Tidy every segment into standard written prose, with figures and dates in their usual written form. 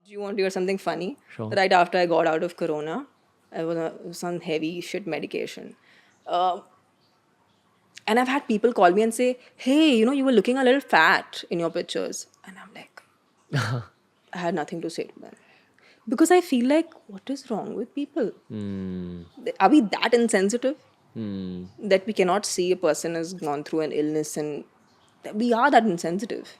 Do you want to hear something funny? Sure. Right after I got out of Corona, I was on some heavy shit medication. Uh, and I've had people call me and say, hey, you were looking a little fat in your pictures. And I'm like, I had nothing to say to them. Because I feel like, what is wrong with people? Are we that insensitive that we cannot see a person has gone through an illness and that we are that insensitive?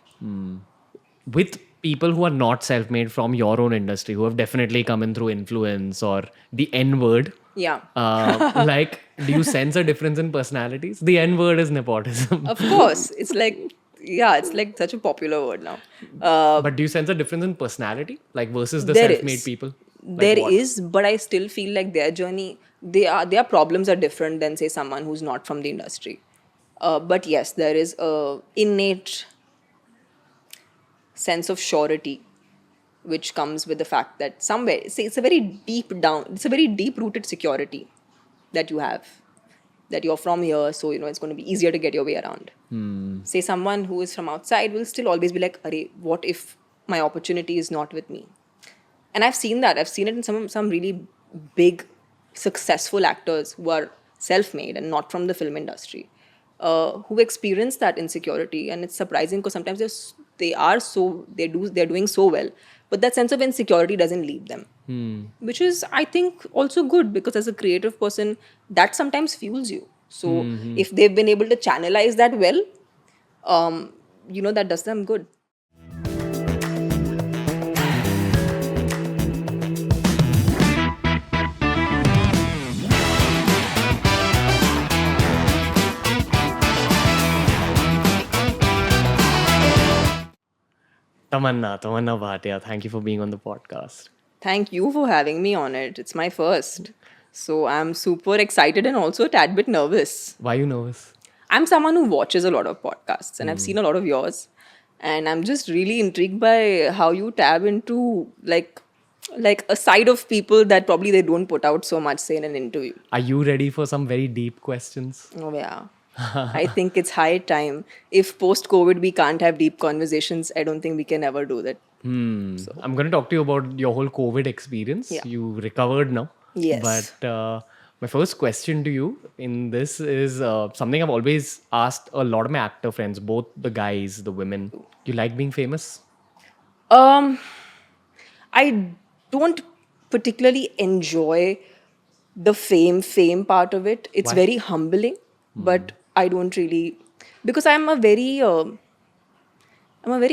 With people who are not self-made from your own industry, who have definitely come in through influence or the N word, Yeah. like, do you sense a difference in personalities? The N word is nepotism. Of course. It's like, yeah, it's like such a popular word now. But do you sense a difference in personality, like versus the There self-made is. people? Like There what? is, but I still feel like their journey, their problems are different than say someone who's not from the industry. But yes, there is a innate sense of surety which comes with the fact that somewhere, say it's a very deep down, it's a very deep rooted security that you have, that you're from here, so it's going to be easier to get your way around. Say someone who is from outside will still always be like, Arey, what if my opportunity is not with me? And I've seen that. I've seen it in some really big, successful actors who are self-made and not from the film industry, who experience that insecurity. And it's surprising because sometimes they're doing so well, but that sense of insecurity doesn't leave them, which is, I think, also good because as a creative person, that sometimes fuels you. So if they've been able to channelize that well, that does them good. Tamannaah Bhatia, thank you for being on the podcast. Thank you for having me on it. It's my first. So I'm super excited and also a tad bit nervous. Why are you nervous? I'm someone who watches a lot of podcasts and I've seen a lot of yours. And I'm just really intrigued by how you tab into like a side of people that probably they don't put out so much, say, in an interview. Are you ready for some very deep questions? Oh yeah. I think it's high time. If post-COVID we can't have deep conversations, I don't think we can ever do that. I'm going to talk to you about your whole COVID experience. Yeah. You recovered now. Yes. But my first question to you in this is something I've always asked a lot of my actor friends, both the guys, the women. You like being famous? Um, I don't particularly enjoy the fame part of it. It's Why? very humbling, but I don't really, because I'm a very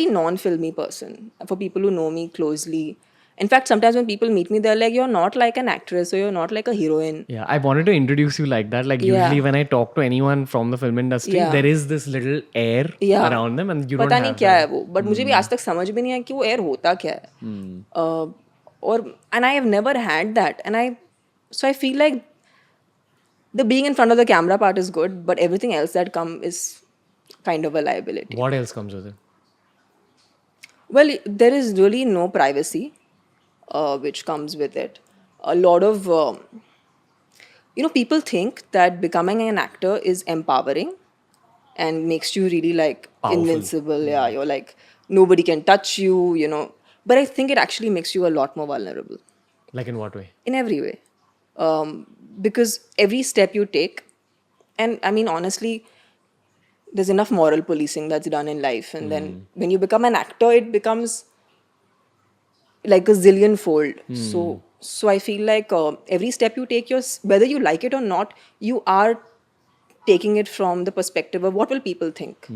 non-filmy person. For people who know me closely, in fact, sometimes when people meet me, they're like, "You're not like an actress, or you're not like a heroine." Yeah, I wanted to introduce you like that. Like Yeah. usually when I talk to anyone from the film industry, Yeah. there is this little air Yeah. around them and you don't पता नहीं have क्या है that. वो, but मुझे भी आज तक समझ भी नहीं आया कि वो एयर होता क्या है. And I have never had that, so I feel like the being in front of the camera part is good, but everything else that come is kind of a liability. What else comes with it? Well, there is really no privacy, which comes with it. A lot of, people think that becoming an actor is empowering and makes you really like Powerful. invincible. Yeah, you're like, nobody can touch you. But I think it actually makes you a lot more vulnerable Like in what way? in every way. Because every step you take, and I mean, honestly, there's enough moral policing that's done in life. And then when you become an actor, it becomes like a zillion fold. So I feel like every step you take, whether you like it or not, you are taking it from the perspective of what will people think.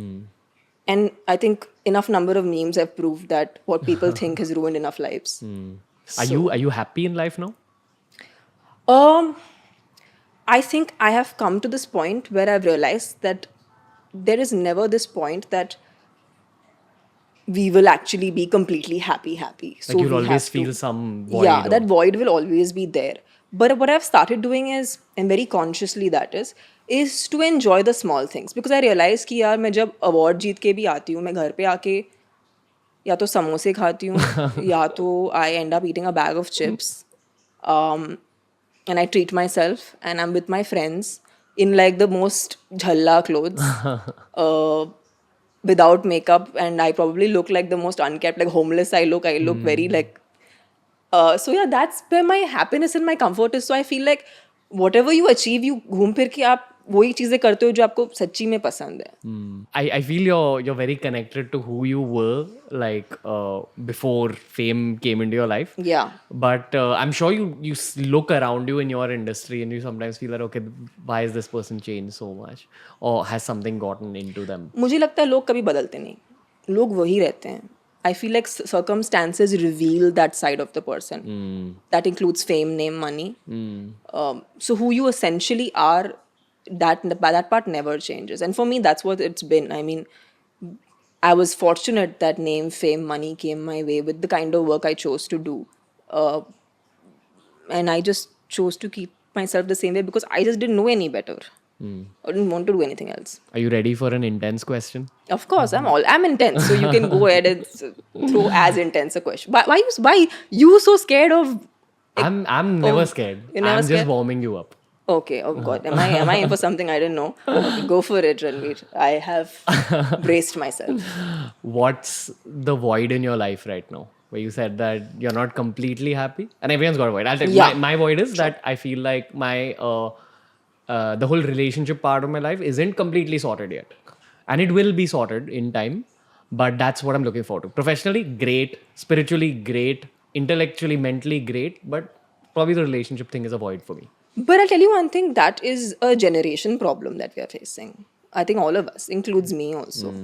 And I think enough number of memes have proved that what people think has ruined enough lives. Are you happy in life now? I think I have come to this point where I've realized that there is never this point that we will actually be completely happy. So Like you'll we always have to- feel some void. Yeah, or- that void will always be there. But what I've started doing is, and very consciously that is to enjoy the small things. Because I realize कि यार मैं जब award जीत के भी आती हूँ, मैं घर पे आके या तो समोसे खाती हूँ या तो I end up eating a bag of chips. And I treat myself and I'm with my friends in like the most jhalla clothes without makeup, and I probably look like the most unkept, like homeless I look very like So yeah, that's where my happiness and my comfort is. So I feel like whatever you achieve, you घूम फिर के आप वही चीजें करते हो जो आपको सच्ची में पसंद है. I feel you're very connected to who you were like before fame came into your life. Yeah. But I'm sure you look around you in your industry and you sometimes feel that okay, why has this person changed so much, or has something gotten into them? मुझे लगता है लोग कभी बदलते नहीं, लोग वही रहते हैं. I feel like circumstances reveal that side of the person. That includes fame, name, money. So who you essentially are, that part never changes. And for me, that's what it's been. I mean, I was fortunate that name, fame, money came my way with the kind of work I chose to do. And I just chose to keep myself the same way because I just didn't know any better. I didn't want to do anything else. Are you ready for an intense question? Of course, I'm intense, so you can go ahead and throw as intense a question. Why you so scared of? I'm never scared. You're never I'm scared? just warming you up. Okay, oh God, am I in for something I didn't know? Okay, go for it, Ranveer. I have braced myself. What's the void in your life right now where you said that you're not completely happy? And everyone's got a void. I'll tell you, Yeah. my void is that I feel like my the whole relationship part of my life isn't completely sorted yet, and it will be sorted in time. But that's what I'm looking forward to. Professionally, great. Spiritually, great. Intellectually, mentally, great. But probably the relationship thing is a void for me. But I'll tell you one thing, that is a generation problem that we are facing. I think all of us, includes me also.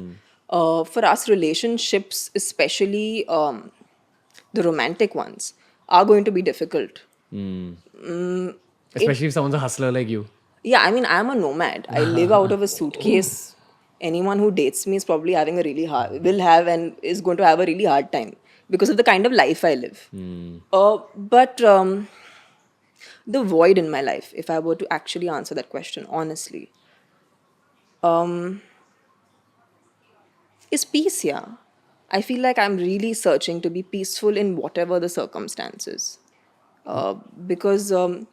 For us, relationships, especially the romantic ones, are going to be difficult. Especially if someone's a hustler like you. Yeah, I mean, I'm a nomad. I live out of a suitcase. Anyone who dates me is probably having a really and is going to have a really hard time because of the kind of life I live. But the void in my life, if I were to actually answer that question honestly, is peace, yeah. I feel like I'm really searching to be peaceful in whatever the circumstances. Because the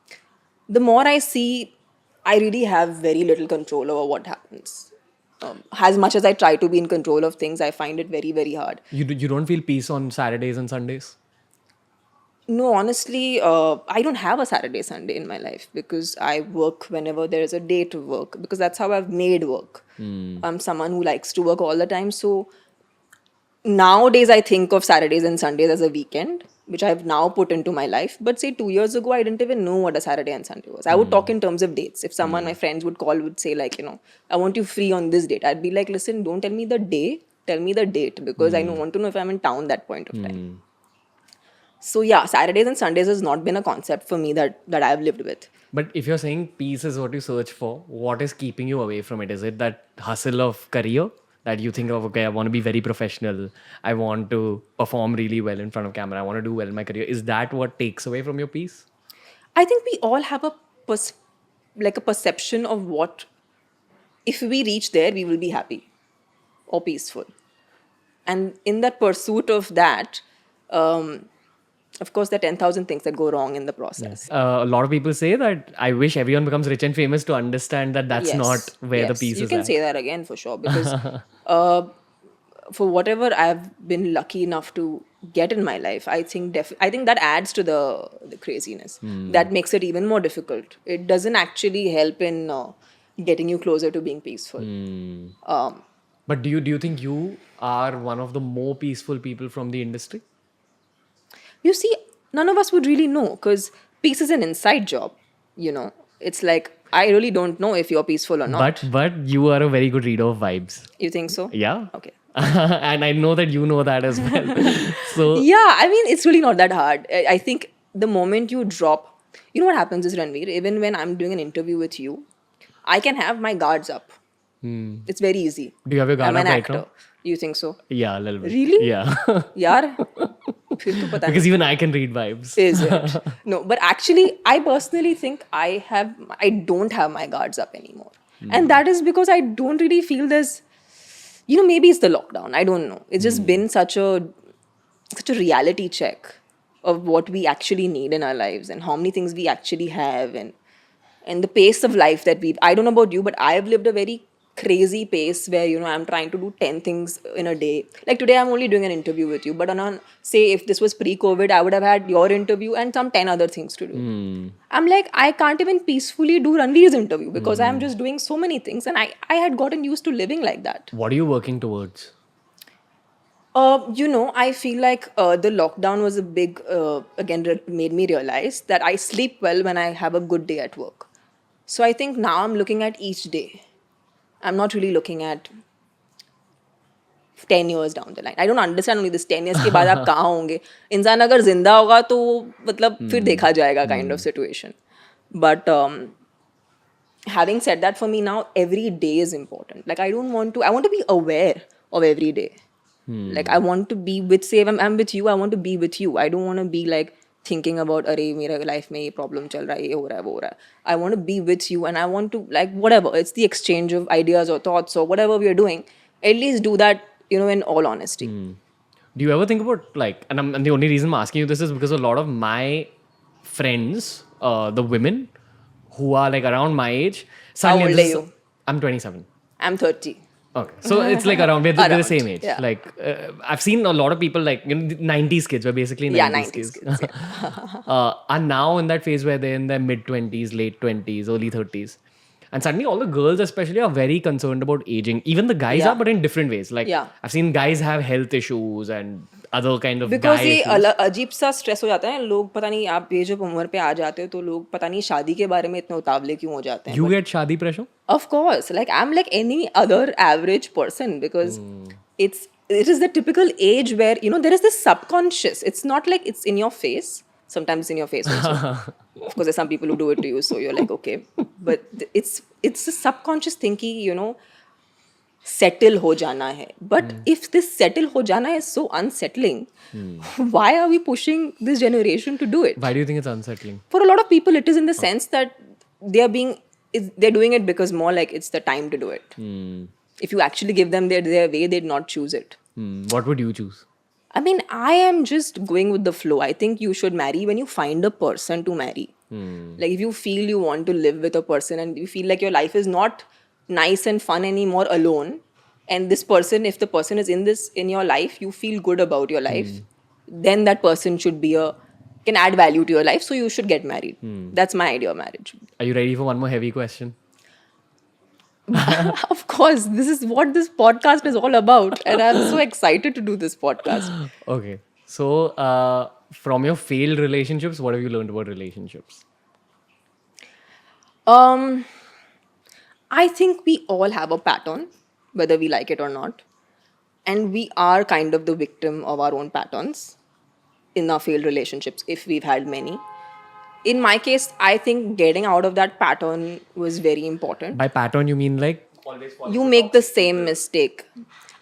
more I see, I really have very little control over what happens. As much as I try to be in control of things, I find it very, very hard. You don't feel peace on Saturdays and Sundays? No, honestly, I don't have a Saturday, Sunday in my life because I work whenever there is a day to work because that's how I've made work. I'm someone who likes to work all the time. So nowadays, I think of Saturdays and Sundays as a weekend, which I've now put into my life. But say 2 years ago, I didn't even know what a Saturday and Sunday was. I would talk in terms of dates. If someone, my friends would call, would say like, I want you free on this date. I'd be like, listen, don't tell me the day, tell me the date because I want to know if I'm in town that point of time. So yeah, Saturdays and Sundays has not been a concept for me that I've lived with. But if you're saying peace is what you search for, what is keeping you away from it? Is it that hustle of career that you think of, okay, I want to be very professional. I want to perform really well in front of camera. I want to do well in my career. Is that what takes away from your peace? I think we all have a perception of what, if we reach there, we will be happy or peaceful. And in that pursuit of that, of course, there are 10,000 things that go wrong in the process. A lot of people say that I wish everyone becomes rich and famous to understand that that's Yes, not where the yes. peace You is can at. say that again for sure because for whatever I've been lucky enough to get in my life, I think that adds to the craziness. That makes it even more difficult. It doesn't actually help in getting you closer to being peaceful. But do you think you are one of the more peaceful people from the industry? You see, none of us would really know because peace is an inside job. It's like I really don't know if you're peaceful or not. But you are a very good reader of vibes. You think so? Yeah. Okay. And I know that you know that as well. So Yeah, I mean, it's really not that hard. I think the moment you drop, what happens is, Ranveer, even when I'm doing an interview with you, I can have my guards up. It's very easy. do you have your guard I'm an up right actor. now? You think so? Yeah, a little bit. Really? Yeah. Yaar, फिर तो पता Because even I can read vibes. नहीं. Is it? No, but actually, I personally think I don't have my guards up anymore. And that is because I don't really feel there's, maybe it's the lockdown. I don't know. It's just been such a reality check of what we actually need in our lives and how many things we actually have and the pace of life that I don't know about you, but I've lived a very crazy pace where, you know, I'm trying to do 10 things in a day. Like today I'm only doing an interview with you, but say if this was pre-COVID, I would have had your interview and some 10 other things to do. I'm like, I can't even peacefully do Ranveer's interview because I'm just doing so many things, and I had gotten used to living like that. What are you working towards? You know, I feel like the lockdown was a big, made me realize that I sleep well when I have a good day at work. So I think now I'm looking at each day. I'm not really looking at 10 years down the line. I don't understand only this 10 years के बाद आप कहाँ होंगे. इंसान अगर जिंदा होगा तो मतलब फिर देखा जाएगा kind of situation. But having said that, for me now, every day is important. Like I want to be aware of every day. Like I want to be with, say if I'm with you, I want to be with you. I don't want to be like thinking about अरे मेरा life में ये problem चल रहा है, ये हो रहा है, वो हो रहा है. I want to be with you, and I want to, like, whatever, it's the exchange of ideas or thoughts or whatever we are doing, at least do that, you know, in all honesty. Do you ever think about, like, and the only reason I'm asking you this is because a lot of my friends, the women who are like around my age, suddenly old are you? I'm 27. I'm 30. Okay, so it's like around we're the Around, same age. yeah. Like I've seen a lot of people, like, you know, the 90s kids were basically 90s, Yeah, 90s kids, kids, are now in that phase where they're in their mid 20s, late 20s, early 30s, and suddenly all the girls especially are very concerned about aging. Even the guys Yeah. are, but in different ways. Like Yeah. I've seen guys have health issues and other kind of because guy ये issues. अजीब सा stress हो जाता है. लोग पता नहीं, आप ये जब उम्र पे आ जाते हो तो लोग पता नहीं शादी के बारे में इतने उतावले क्यों हो जाते हैं. You get shadi pressure? Of course, like I'm like any other average person, because it is the typical age where, you know, there is this subconscious. It's not like it's in your face. Sometimes it's in your face also. Of course, there's some people who do it to you, so you're like, okay. But it's a subconscious thinking, you know, settle ho jana hai. But if this settle ho jana is so unsettling, why are we pushing this generation to do it? Why do you think it's unsettling? For a lot of people, it is in the sense that they're doing it because more like it's the time to do it. If you actually give them their way, they'd not choose it. What would you choose? I mean, I am just going with the flow. I think you should marry when you find a person to marry. Like if you feel you want to live with a person and you feel like your life is not nice and fun anymore alone, and this person, if the person is in your life, you feel good about your life, then that person should can add value to your life, so you should get married. That's my idea of marriage. Are you ready for one more heavy question? Of course, this is what this podcast is all about, and I'm so excited to do this podcast. Okay. So, from your failed relationships, what have you learned about relationships? I think we all have a pattern, whether we like it or not. And we are kind of the victim of our own patterns in our failed relationships, if we've had many. In my case, I think getting out of that pattern was very important. By pattern, you mean like You make the same mistake.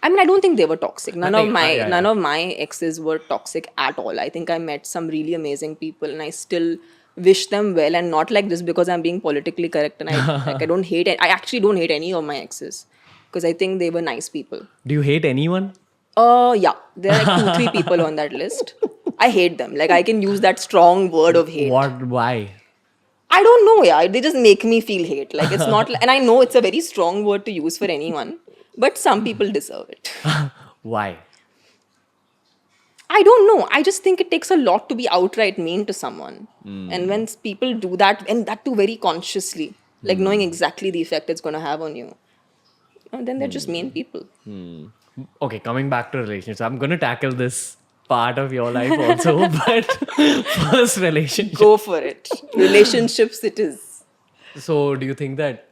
I mean, I don't think they were toxic. None of Yeah. my exes were toxic at all. I think I met some really amazing people, and I still wish them well, and not like this because I'm being politically correct, and I actually don't hate any of my exes because I think they were nice people. Do you hate anyone? Yeah, there are like 2-3 people on that list. I hate them. Like I can use that strong word of hate. What? Why? I don't know, yeah. They just make me feel hate. Like it's not, and I know it's a very strong word to use for anyone, but some people deserve it. Why? I don't know. I just think it takes a lot to be outright mean to someone. And when people do that, and that too very consciously, like knowing exactly the effect it's going to have on you, then they're just mean people. Okay, coming back to relationships, I'm going to tackle this part of your life also, but first relationship. Go for it. Relationships it is. So, do you think that,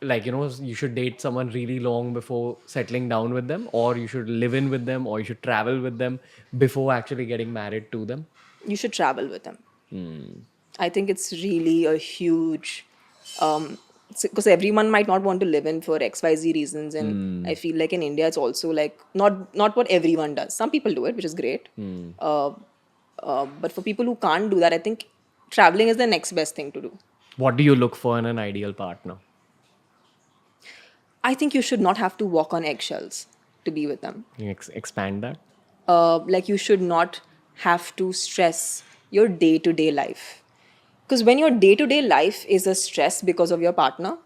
like, you know, you should date someone really long before settling down with them, or you should live in with them, or you should travel with them before actually getting married to them? You should travel with them. I think it's really a huge, because everyone might not want to live in for XYZ reasons, and I feel like in India it's also like not what everyone does. Some people do it, which is great, but for people who can't do that, I think traveling is the next best thing to do. What do you look for in an ideal partner? I think you should not have to walk on eggshells to be with them. Can you expand that? Like you should not have to stress your day-to-day life. Because when your day-to-day life is a stress because of your partner,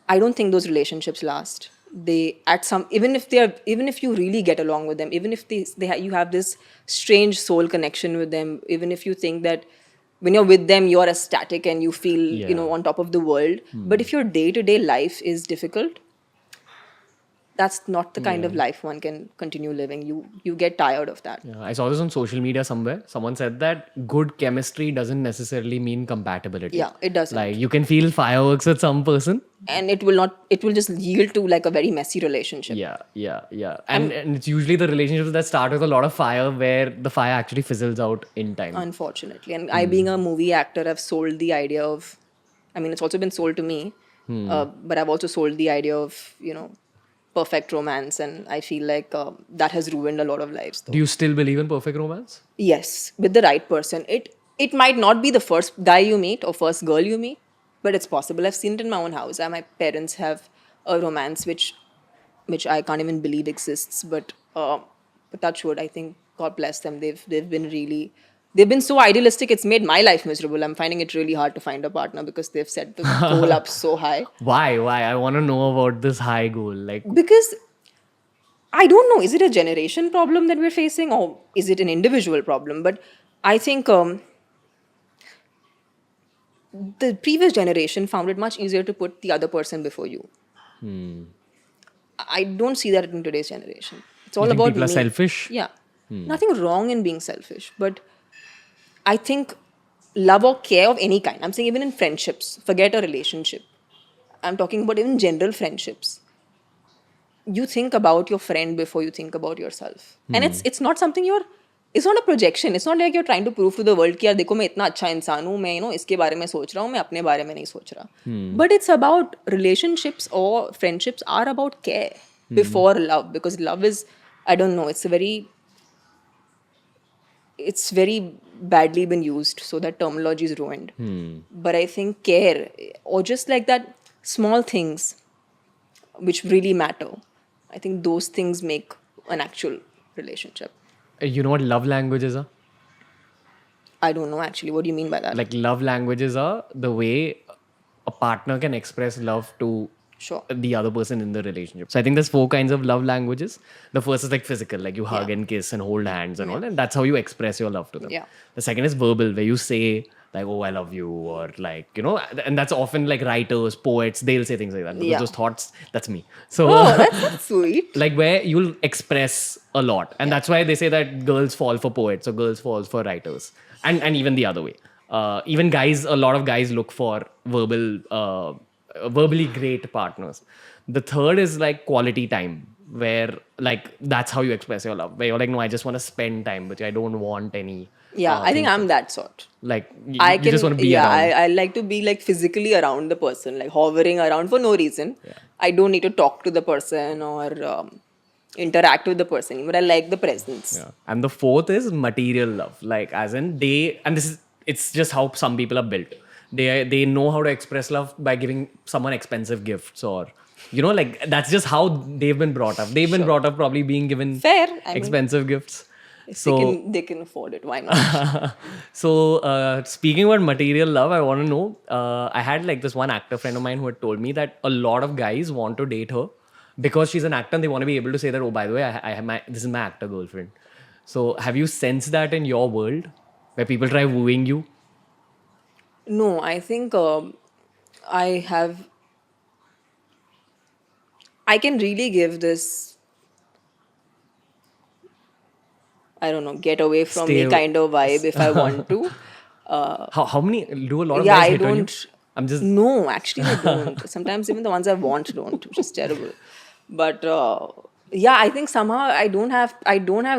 I don't think those relationships last. They at some even if you really get along with them, even if you have this strange soul connection with them, even if you think that when you're with them you're ecstatic and you feel Yeah. on top of the world, but if your day to day life is difficult, that's not the kind of Yeah. life one can continue living. You get tired of that. Yeah, I saw this on social media somewhere. Someone said that good chemistry doesn't necessarily mean compatibility. Yeah, it doesn't. Like you can feel fireworks with some person. And it will just yield to like a very messy relationship. Yeah. And it's usually the relationships that start with a lot of fire where the fire actually fizzles out in time. Unfortunately. And I, being a movie actor, I've sold the idea of, I mean, it's also been sold to me, but I've also sold the idea of, perfect romance. And I feel like that has ruined a lot of lives, though. Do you still believe in perfect romance? Yes, with the right person. It might not be the first guy you meet or first girl you meet, but it's possible. I've seen it in my own house. My parents have a romance which I can't even believe exists. But touch wood, I think God bless them. They've been so idealistic. It's made my life miserable. I'm finding it really hard to find a partner because they've set the goal up so high. Why? I want to know about this high goal. Like, Because I don't know, is it a generation problem that we're facing or is it an individual problem? But I think the previous generation found it much easier to put the other person before you. I don't see that in today's generation. It's all you think about people are me. selfish? Yeah. Nothing wrong in being selfish, but I think love or care of any kind, I'm saying even in friendships, forget a relationship. I'm talking about even general friendships. You think about your friend before you think about yourself. And it's not something it's not a projection. It's not like you're trying to prove to the world कि यार देखो मैं इतना अच्छा इंसान हूँ, मैं इसके बारे में सोच रहा हूँ, मैं अपने बारे में नहीं सोच रहा. But it's about relationships or friendships are about care before love, because love is, I don't know, it's very badly been used, so that terminology is ruined. But I think care or just like that small things which really matter, I think those things make an actual relationship. You know what love languages are? I don't know actually. What do you mean by that? Like, love languages are the way a partner can express love to Sure. the other person in the relationship. So I think there's 4 kinds of love languages. The first is like physical, like you hug Yeah. and kiss and hold hands and all, and that's how you express your love to them. Yeah. The second is verbal, where you say like, "Oh, I love you," or like, and that's often like writers, poets, they'll say things like that because Yeah. those thoughts, that's me. So Oh, that's sweet. like where you'll express a lot, and that's why they say that girls fall for poets or girls falls for writers, and even the other way. Even guys, a lot of guys look for verbally great partners. The third is like quality time, where like that's how you express your love, where you're like, no, I just want to spend time with you, I don't want any Yeah, I think things I'm that sort. like I you can, just want to be yeah, around. I like to be like physically around the person, like hovering around for no reason. I don't need to talk to the person or interact with the person, but I like the presence. Yeah. And the fourth is material love. Like as in it's just how some people are built. They know how to express love by giving someone expensive gifts, or like that's just how they've been brought up. They've been brought up probably being given Fair. I mean, expensive gifts. if So they can afford it, why not? so speaking about material love, I want to know. I had like this one actor friend of mine who had told me that a lot of guys want to date her because she's an actor, and they want to be able to say that, oh, by the way, I have this is my actor girlfriend. So have you sensed that in your world where people try wooing you? No, I think I can really give this, I don't know, get away from Stay me away. kind of vibe if I want to. How many do a lot of Yeah, guys I hit on you? don't. I'm just No, actually, I don't. Sometimes even the ones I want don't, which is terrible. But yeah, I think somehow I don't have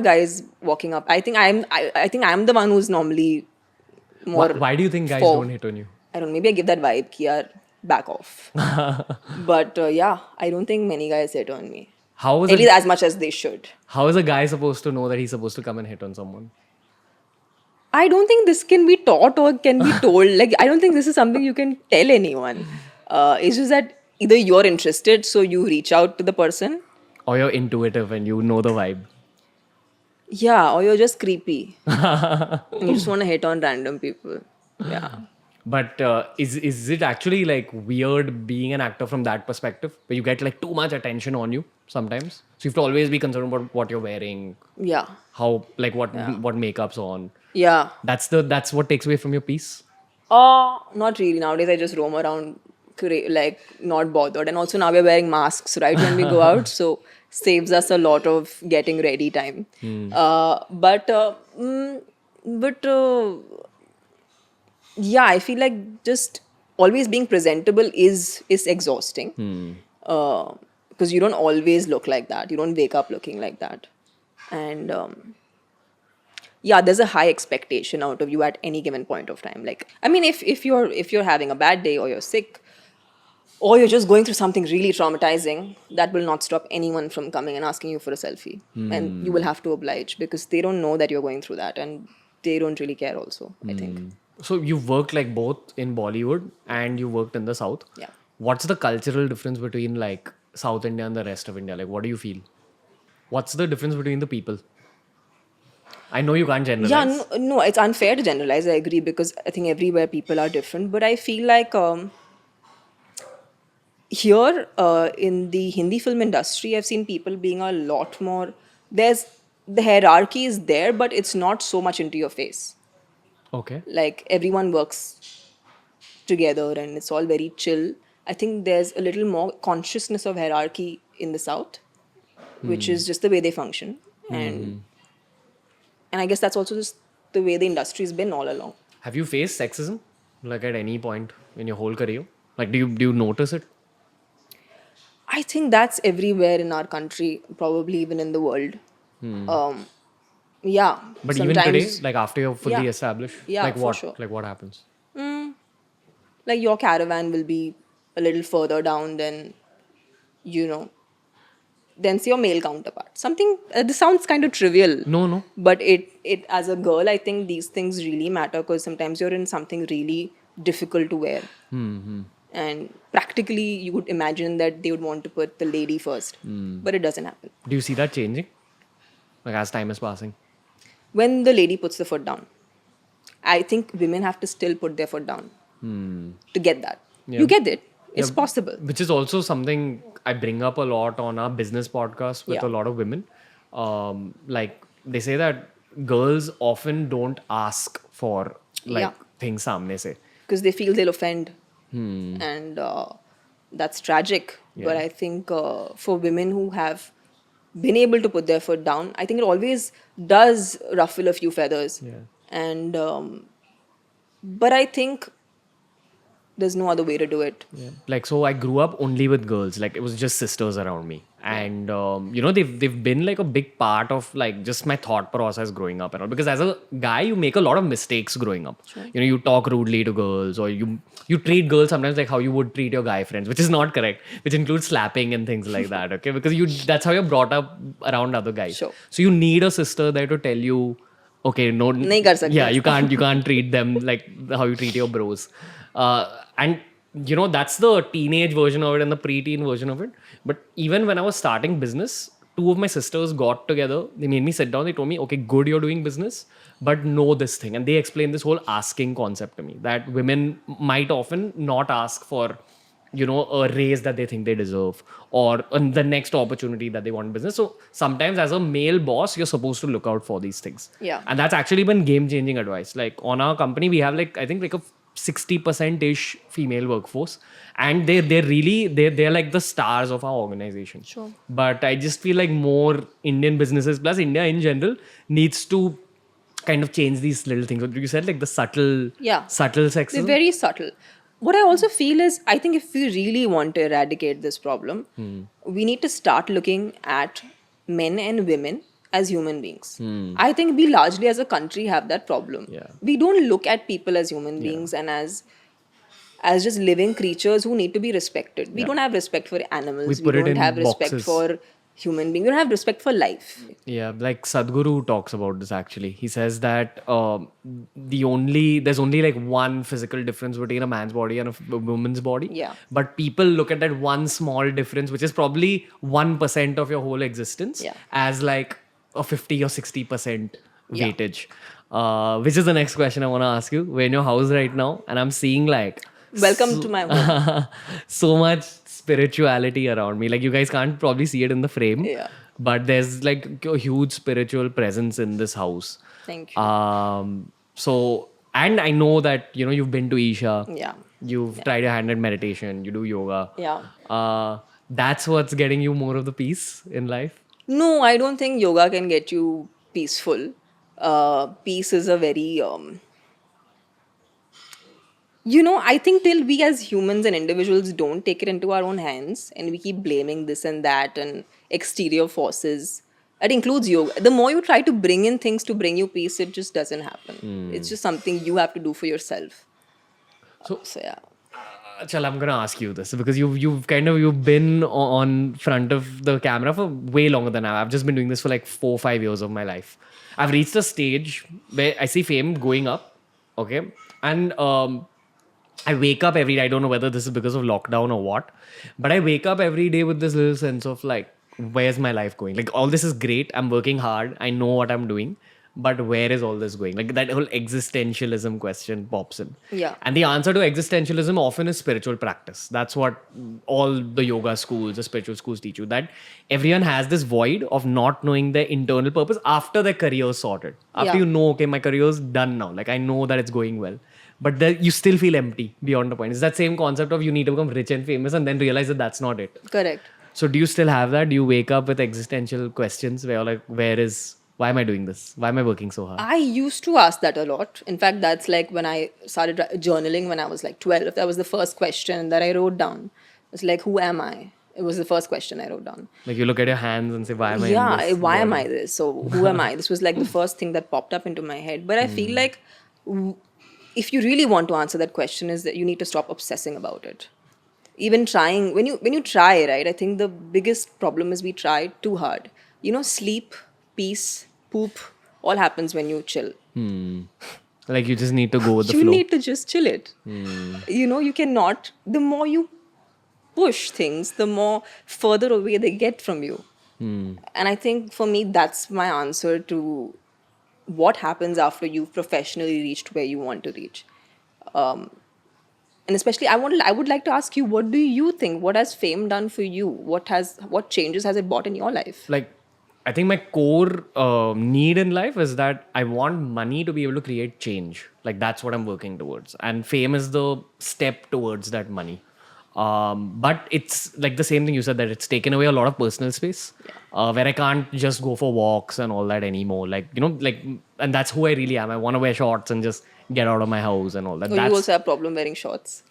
guys walking up. I think I'm the one who's normally more. why do you think guys for- don't hit on you? I don't know. Maybe I give that vibe. Ki yaar, back off. But yeah, I don't think many guys hit on me. How is At least a, as much as they should. how is a guy supposed to know that he's supposed to come and hit on someone? I don't think this can be taught or can be told. Like, I don't think this is something you can tell anyone. It's just that either you're interested, so you reach out to the person. Or you're intuitive and you know the vibe? Yeah, or you're just creepy. You just want to hit on random people. Yeah. But is it actually like weird being an actor from that perspective, where you get like too much attention on you sometimes? So you have to always be concerned about what you're wearing, Yeah. how like what Yeah. what makeup's on. Yeah. That's what takes away from your peace. Not really. Nowadays, I just roam around, like not bothered. And also now we're wearing masks right when we go out, so saves us a lot of getting ready time. But but yeah, I feel like just always being presentable is exhausting. Because you don't always look like that. You don't wake up looking like that, and yeah, there's a high expectation out of you at any given point of time. Like, I mean, if you're having a bad day, or you're sick, or you're just going through something really traumatizing, that will not stop anyone from coming and asking you for a selfie. And you will have to oblige, because they don't know that you're going through that, and they don't really care also, I think. So you've worked like both in Bollywood and you worked in the South. Yeah. What's the cultural difference between like South India and the rest of India? Like, what do you feel? What's the difference between the people? I know you can't generalize. Yeah, no, it's unfair to generalize. I agree, because I think everywhere people are different. But I feel like here in the Hindi film industry, I've seen people being a lot more. There's the hierarchy is there, but it's not so much into your face. Okay. Like everyone works together and it's all very chill. I think there's a little more consciousness of hierarchy in the South, which is just the way they function. And I guess that's also just the way the industry's been all along. Have you faced sexism like at any point in your whole career? Like, do you notice it? I think that's everywhere in our country, probably even in the world. Yeah. But even today, sometimes, like after you're fully Yeah. established, Yeah, like for what? sure. Like what happens? like your caravan will be a little further down than, you know, than your male counterpart. Something, this sounds kind of trivial. No. But it as a girl, I think these things really matter, because sometimes you're in something really difficult to wear. And practically, you would imagine that they would want to put the lady first. But it doesn't happen. Do you see that changing? Like as time is passing? When the lady puts the foot down, I think women have to still put their foot down to get that. Yeah. You get it. It's Yeah, possible. Which is also something I bring up a lot on our business podcast with Yeah. a lot of women. Like they say that girls often don't ask for like Yeah. things samne se. Because they feel they'll offend. And that's tragic. But I think for women who have been able to put their foot down, I think it always does ruffle a few feathers. Yeah. And but I think there's no other way to do it. Like so I grew up only with girls, like it was just sisters around me, and they've been like a big part of like just my thought process growing up and all, because as a guy you make a lot of mistakes growing up. You talk rudely to girls, or you treat girls sometimes like how you would treat your guy friends, which is not correct, which includes slapping and things like that. Okay, because that's how you're brought up around other guys. Sure. So you need a sister there to tell you, okay, no, Nahi kar sakte. yeah, you can't treat them like how you treat your bros. And that's the teenage version of it and the preteen version of it. But even when I was starting business, two of my sisters got together. They made me sit down. They told me, okay, good, you're doing business, but know this thing. And they explained this whole asking concept to me, that women might often not ask for a raise that they think they deserve, or the next opportunity that they want in business. So sometimes as a male boss, you're supposed to look out for these things. Yeah. And that's actually been game-changing advice. Like on our company, we have like, I think like a 60%-ish female workforce, and they're like the stars of our organization. Sure. But I just feel like more Indian businesses, plus India in general, needs to kind of change these little things. What you said, like the subtle sexism. They're very subtle. What I also feel is, I think if we really want to eradicate this problem, we need to start looking at men and women as human beings. I think we largely as a country have that problem. Yeah. We don't look at people as human beings and as just living creatures who need to be respected. We don't have respect for animals. We put it don't in have respect boxes. for human beings. We don't have respect for life. Yeah, like Sadhguru talks about this actually. He says that there's only like one physical difference between a man's body and a woman's body. Yeah. But people look at that one small difference, which is probably 1% of your whole existence, Yeah. as like a 50 or 60% weightage. Which is the next question I want to ask you. We're in your house right now, and I'm seeing like Welcome to my home. so much spirituality around me. Like you guys can't probably see it in the frame, Yeah. but there's like a huge spiritual presence in this house. Thank you. So and I know that you've been to Isha. Yeah. You've tried your hand at meditation. You do yoga. Yeah. That's what's getting you more of the peace in life. No, I don't think yoga can get you peaceful. Peace is a very, I think till we as humans and individuals don't take it into our own hands and we keep blaming this and that and exterior forces, it includes yoga. The more you try to bring in things to bring you peace, it just doesn't happen. It's just something you have to do for yourself. So yeah. Chal, I'm gonna ask you this because you've been on front of the camera for way longer than I've just been doing this for like 4 or 5 years of my life. I've reached a stage where I see fame going up, okay, and I wake up every day. I don't know whether this is because of lockdown or what, but I wake up every day with this little sense of like, where's my life going? Like all this is great. I'm working hard. I know what I'm doing. But where is all this going? Like that whole existentialism question pops in. Yeah. And the answer to existentialism often is spiritual practice. That's what all the yoga schools, the spiritual schools teach you. That everyone has this void of not knowing their internal purpose after their career is sorted. After Yeah. okay, my career is done now. Like I know that it's going well. But then you still feel empty beyond the point. It's that same concept of you need to become rich and famous and then realize that that's not it. Correct. So do you still have that? Do you wake up with existential questions where you're like, why am I doing this? Why am I working so hard? I used to ask that a lot. In fact, that's like when I started journaling when I was like 12. That was the first question that I wrote down. It's like, who am I? It was the first question I wrote down. Like you look at your hands and say, why am I in Yeah, this why am body? I this? So who am I? This was like the first thing that popped up into my head. But I feel like if you really want to answer that question, is that you need to stop obsessing about it. Even trying, when you try, right? I think the biggest problem is we try too hard. Sleep, peace, poop, all happens when you chill. Like you just need to go with the You flow. need to just chill it. You cannot. The more you push things, the more further away they get from you. And I think for me, that's my answer to what happens after you've professionally reached where you want to reach. And especially, I would like to ask you, what do you think? What has fame done for you? What changes has it brought in your life? Like, I think my core need in life is that I want money to be able to create change. Like that's what I'm working towards, and fame is the step towards that money. But it's like the same thing you said, that it's taken away a lot of personal space, where I can't just go for walks and all that anymore. And that's who I really am. I want to wear shorts and just get out of my house and all that. Or you also have problem wearing shorts.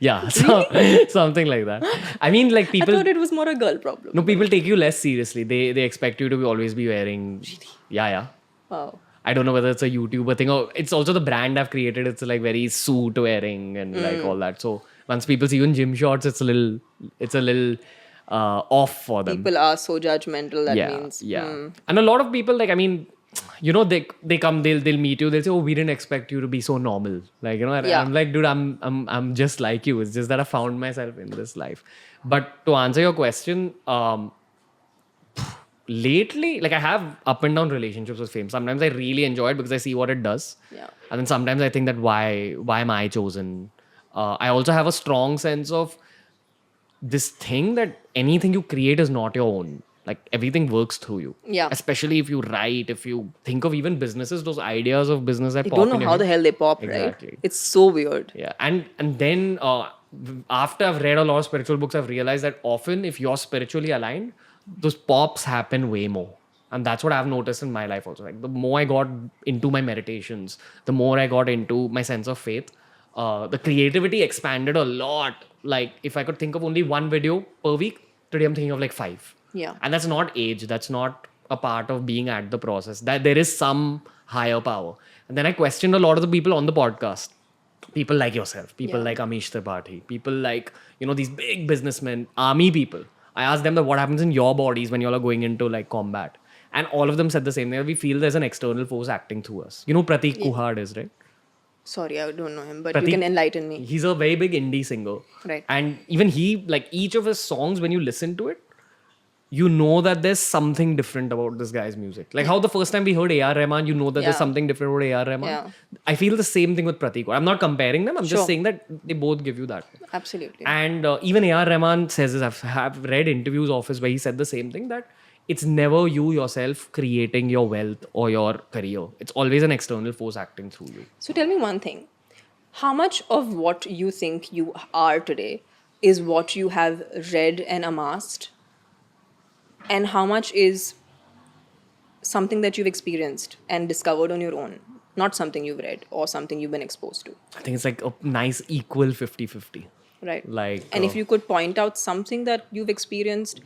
Yeah, so, something like that. I mean, like I people. thought it was more a girl problem. No, people take you less seriously. They expect you to always be wearing. Yeah. Wow. I don't know whether it's a YouTuber thing or it's also the brand I've created. It's like very suit wearing and like all that. So once people see you in gym shorts, it's a little off for them. People are so judgmental. That means. And a lot of people, like, I mean, they come, they'll meet you, they'll say, oh, we didn't expect you to be so normal. Like, and Yeah. I'm like, dude, I'm just like you. It's just that I found myself in this life. But to answer your question, lately, like I have up and down relationships with fame. Sometimes I really enjoy it because I see what it does. Yeah. And then sometimes I think that why am I chosen? I also have a strong sense of this thing that anything you create is not your own. Like everything works through you. Yeah. Especially if you write, if you think of even businesses, those ideas of business that I pop don't in know your how head. the hell they pop, Exactly. right? It's so weird. Yeah, and then after I've read a lot of spiritual books, I've realized that often if you're spiritually aligned, those pops happen way more. And that's what I've noticed in my life also. Like the more I got into my meditations, the more I got into my sense of faith, the creativity expanded a lot. Like if I could think of only one video per week, today I'm thinking of like 5. Yeah. And that's not age. That's not a part of being at the process. That there is some higher power. And then I questioned a lot of the people on the podcast. People like yourself, people like Amish Tripathi, people like, these big businessmen, army people. I asked them that what happens in your bodies when you all are going into like combat. And all of them said the same thing. We feel there's an external force acting through us. You know Pratik Kuhad is, right? Sorry, I don't know him, but Pratik- you can enlighten me. He's a very big indie singer. Right. And even he, like each of his songs, when you listen to it, you know that there's something different about this guy's music. Like how the first time we heard A.R. Rahman, you know that there's Yeah. something different about A.R. Rahman. Yeah. I feel the same thing with Pratik. I'm not comparing them. I'm just Sure. saying that they both give you that. Absolutely. And even A.R. Rahman says this. I've read interviews of his where he said the same thing, that it's never you yourself creating your wealth or your career. It's always an external force acting through you. So tell me one thing. How much of what you think you are today is what you have read and amassed? And how much is something that you've experienced and discovered on your own? Not something you've read or something you've been exposed to. I think it's like a nice equal 50-50. Right. Like, and if you could point out something that you've experienced,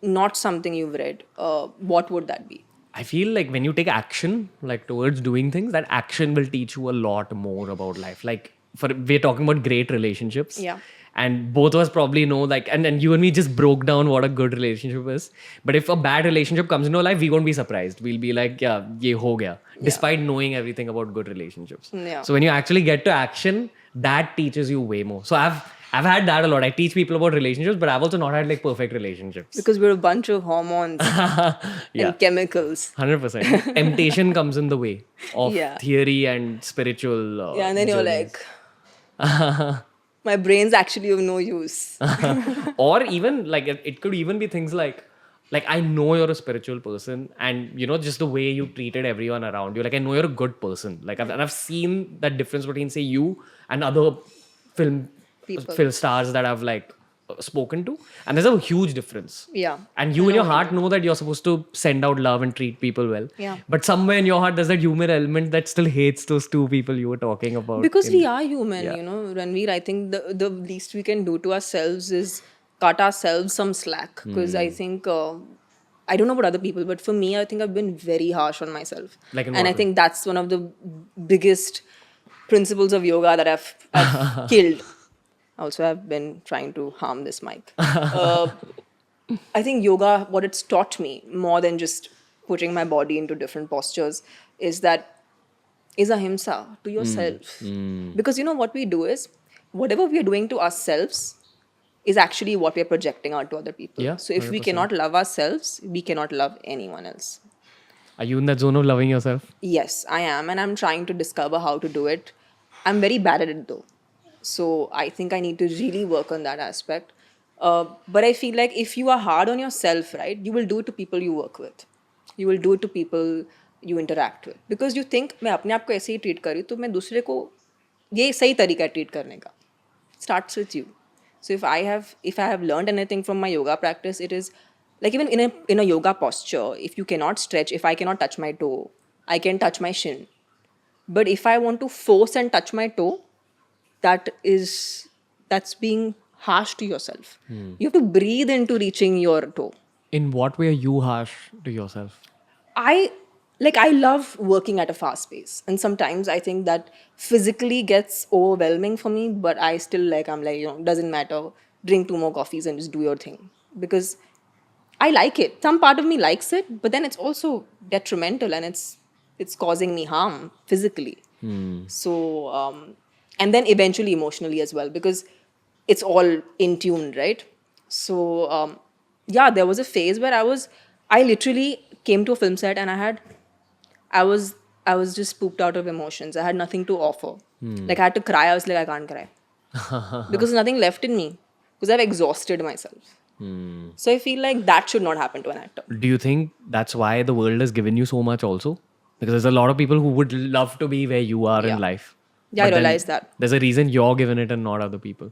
not something you've read, what would that be? I feel like when you take action, like towards doing things, that action will teach you a lot more about life. Like we're talking about great relationships. Yeah. And both of us probably know, like, and you and me just broke down what a good relationship is. But if a bad relationship comes into our life, we won't be surprised. We'll be like, yeah, ye ho gaya. Despite knowing everything about good relationships. Yeah. So when you actually get to action, that teaches you way more. So I've had that a lot. I teach people about relationships, but I've also not had like perfect relationships. Because we're a bunch of hormones and chemicals. 100%. Temptation comes in the way of Yeah. theory and spiritual. Yeah, and then you're journeys. like, my brain's actually of no use. Or even like it could even be things like I know you're a spiritual person, and you know just the way you treated everyone around you. Like I know you're a good person. Like I've seen that difference between say you and other film stars that I've like spoken to, and there's a huge difference. Yeah. And you in your heart know that you're supposed to send out love and treat people well. Yeah. But somewhere in your heart there's that human element that still hates those two people you were talking about. Because we are human, Yeah. you know, Ranveer. I think the least we can do to ourselves is cut ourselves some slack. Because I think, I don't know about other people, but for me, I think I've been very harsh on myself. Like in and what I way? think that's one of the biggest principles of yoga that I've killed. Also, I've been trying to harm this mic. I think yoga, what it's taught me more than just putting my body into different postures, is ahimsa to yourself. Because you know what we do is, whatever we are doing to ourselves is actually what we are projecting out to other people. Yeah, So if we 100%. cannot love ourselves, we cannot love anyone else. Are you in that zone of loving yourself? Yes, I am, and I'm trying to discover how to do it. I'm very bad at it though. So I think I need to really work on that aspect. But I feel like if you are hard on yourself, right, you will do it to people you work with. You will do it to people you interact with. Because you think, मैं अपने आप को ऐसे ही treat कर रही हूँ, तो मैं दूसरे को ये सही तरीका है treat करने का. Starts with you. So if I have learned anything from my yoga practice, it is like even in a yoga posture, if you cannot stretch, if I cannot touch my toe, I can touch my shin. But if I want to force and touch my toe, that's being harsh to yourself. You have to breathe into reaching your toe. In what way are you harsh to yourself? I love working at a fast pace, and sometimes I think that physically gets overwhelming for me, but I still I'm like, you know, doesn't matter, drink 2 more coffees and just do your thing, because I like it. Some part of me likes it, but then it's also detrimental, and it's causing me harm physically. So and then eventually emotionally as well, because it's all in tune, right? So there was a phase where I literally came to a film set and I was just pooped out of emotions. I had nothing to offer. Like I had to cry. I was like, I can't cry because there's nothing left in me, because I've exhausted myself. So I feel like that should not happen to an actor. Do you think that's why the world has given you so much also? Because there's a lot of people who would love to be where you are Yeah. in life. Yeah, I But then realized that. There's a reason you're given it and not other people.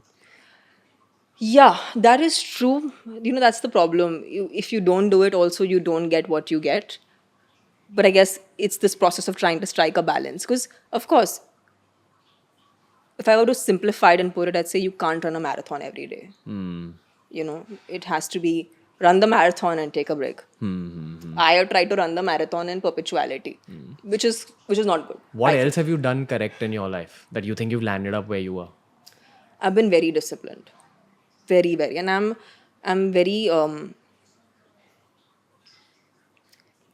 Yeah, that is true. You know, that's the problem. If you don't do it, also you don't get what you get. But I guess it's this process of trying to strike a balance. Because, of course, if I were to simplify it and put it, I'd say you can't run a marathon every day. You know, it has to be run the marathon and take a break. I have tried to run the marathon in perpetuality, which is not good. What else have you done correct in your life that you think you've landed up where you are? I've been very disciplined, very, very, and I'm very.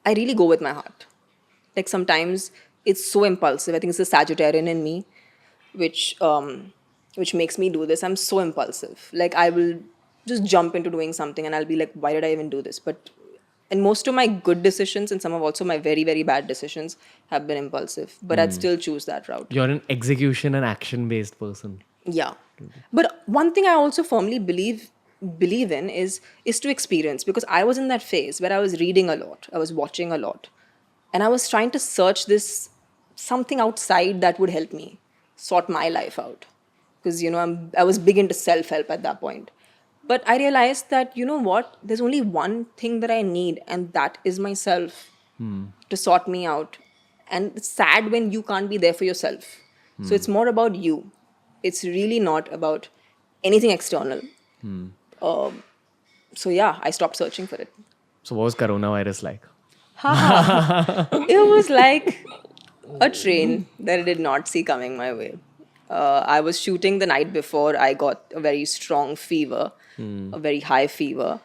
I really go with my heart. Like sometimes it's so impulsive. I think it's the Sagittarian in me, which makes me do this. I'm so impulsive. Like I will just jump into doing something and I'll be like, why did I even do this? But and most of my good decisions and some of also my very, very bad decisions have been impulsive. But I'd still choose that route. You're an execution and action based person. Yeah. But one thing I also firmly believe in is to experience, because I was in that phase where I was reading a lot, I was watching a lot, and I was trying to search this something outside that would help me sort my life out. Because I was big into self-help at that point. But I realized that what, there's only one thing that I need, and that is myself to sort me out. And it's sad when you can't be there for yourself. So it's more about you. It's really not about anything external. So yeah, I stopped searching for it. So what was coronavirus like? It was like a train that I did not see coming my way. I was shooting the night before. I got a very strong fever, a very high fever.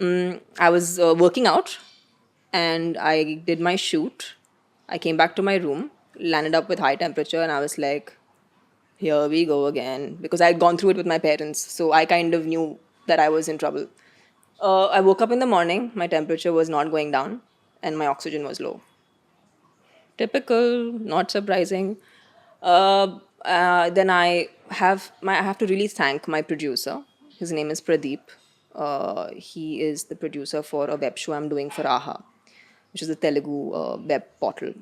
I was working out and I did my shoot. I came back to my room, landed up with high temperature, and I was like, here we go again. Because I had gone through it with my parents. So I kind of knew that I was in trouble. I woke up in the morning, my temperature was not going down, and my oxygen was low. Typical, not surprising. Then I have to really thank my producer. His name is Pradeep. He is the producer for a web show I'm doing for AHA, which is a Telugu web portal.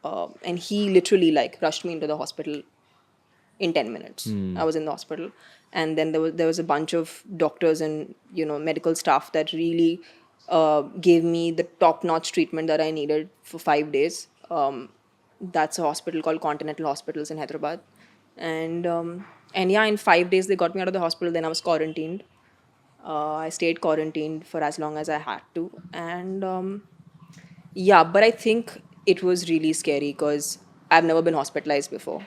And he literally like rushed me into the hospital in 10 minutes. I was in the hospital, and then there was a bunch of doctors and medical staff that really gave me the top-notch treatment that I needed for 5 days. That's a hospital called Continental Hospitals in Hyderabad, and yeah, in 5 days they got me out of the hospital. Then I was quarantined. I stayed quarantined for as long as I had to, and yeah, but I think it was really scary because I've never been hospitalized before.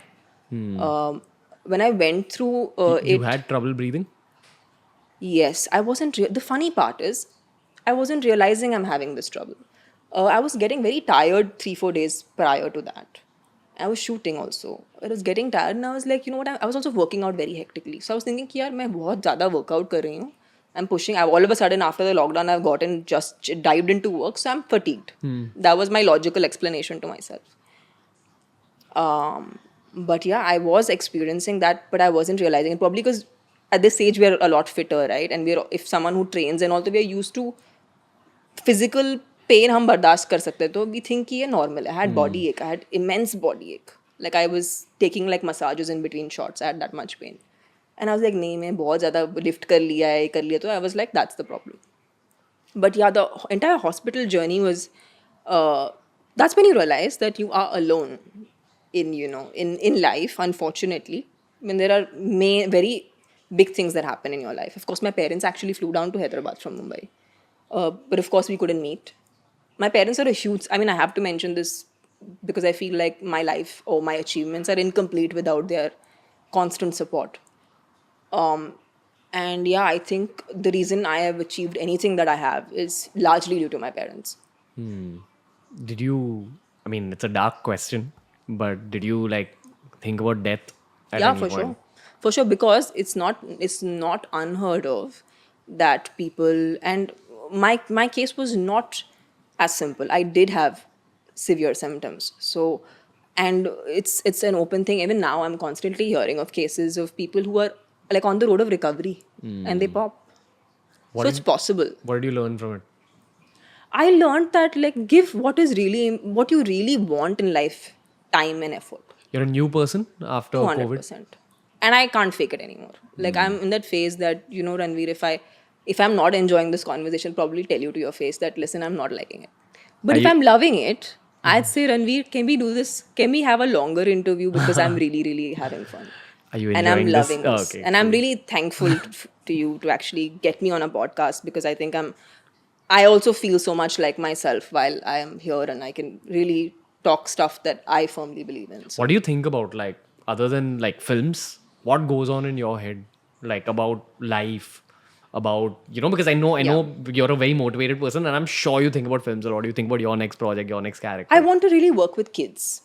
When I went through You it, had trouble breathing? yes, I wasn't. The funny part is, I wasn't realizing I'm having this trouble. I was getting very tired 3-4 days prior to that. I was shooting also. I was getting tired, and I was like, you know what? I was also working out very hectically. So I was thinking, कि यार मैं बहुत ज़्यादा workout कर रही हूँ. I'm pushing. All of a sudden, after the lockdown, I've gotten just dived into work, so I'm fatigued. That was my logical explanation to myself. But yeah, I was experiencing that, but I wasn't realizing it. Probably because at this age we're a lot fitter, right? And if someone who trains and all, we're used to physical pain. हम बर्दाश्त कर सकते, तो we think कि ये normal है. I had body ache. I had immense body ache. Like I was taking like massages in between shots. I had that much pain, and I was like, नहीं मैं बहुत ज़्यादा lift कर लिया है, कर लिया. तो I was like, that's the problem. But yeah, the entire hospital journey was. That's when you realize that you are alone in life, unfortunately. I mean, there are very big things that happen in your life. Of course, my parents actually flew down to Hyderabad from Mumbai. But of course, we couldn't meet. My parents are a huge... I mean, I have to mention this because I feel like my life or my achievements are incomplete without their constant support. And yeah, I think the reason I have achieved anything that I have is largely due to my parents. Did you, I mean, it's a dark question, but did you like think about death at Yeah, any for point? sure. For sure, because it's not unheard of that people... And my case was not as simple. I did have severe symptoms. So, and it's an open thing. Even now, I'm constantly hearing of cases of people who are like on the road of recovery and they pop. What So it's did- possible. What did you learn from it? I learned that like give what you really want in life, time and effort. You're a new person after COVID. 200%. And I can't fake it anymore. Like I'm in that phase that, Ranveer, if I'm not enjoying this conversation, I'll probably tell you to your face that, listen, I'm not liking it. But Are if you- I'm loving it, I'd say, Ranveer, can we do this? Can we have a longer interview? Because I'm really, really having fun. Are you And I'm enjoying this? loving Oh, this. okay, And I'm cool. really thankful to you to actually get me on a podcast, because I think I also feel so much like myself while I am here, and I can really talk stuff that I firmly believe in. So. What do you think about, like, other than like films, what goes on in your head, like about life, about, because I know Yeah. you're a very motivated person, and I'm sure you think about films a lot. You think about your next project, your next character. I want to really work with kids.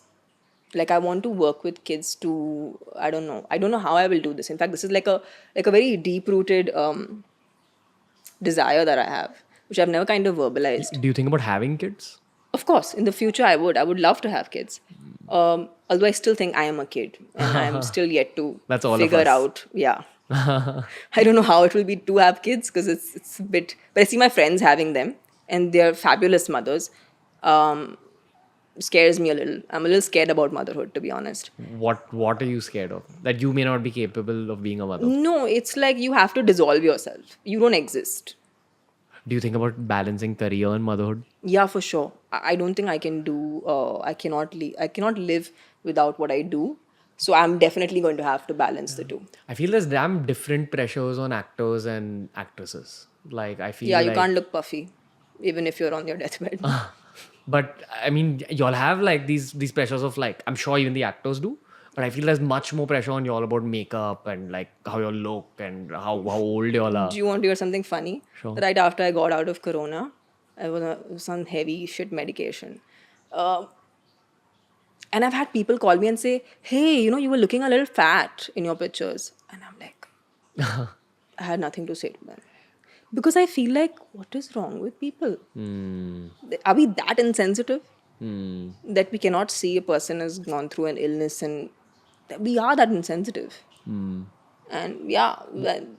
Like I want to work with kids to... I don't know how I will do this. In fact, this is like a very deep rooted desire that I have, which I've never kind of verbalized. Do you think about having kids? Of course, in the future, I would. I would love to have kids. Although I still think I am a kid and I am still yet to That's all of figure us. out. Yeah. I don't know how it will be to have kids because it's a bit. But I see my friends having them and they're fabulous mothers. Scares me a little. I'm a little scared about motherhood, to be honest. What are you scared of? That you may not be capable of being a mother. No, it's like you have to dissolve yourself. You don't exist. Do you think about balancing career and motherhood? Yeah, for sure. I don't think I can do. I cannot. I cannot live without what I do. So I'm definitely going to have to balance the two. I feel there's damn different pressures on actors and actresses. Like I feel Yeah, you like, can't look puffy, even if you're on your deathbed. but I mean, y'all have like these pressures of like I'm sure even the actors do. But I feel there's much more pressure on y'all about makeup and like how you look and how old y'all are. Do you want to hear something funny? Sure. Right after I got out of Corona, I was on some heavy shit medication. And I've had people call me and say, hey, you were looking a little fat in your pictures. And I'm like, I had nothing to say to them. Because I feel like, what is wrong with people? Are we that insensitive? That we cannot see a person has gone through an illness and we are that insensitive. And yeah,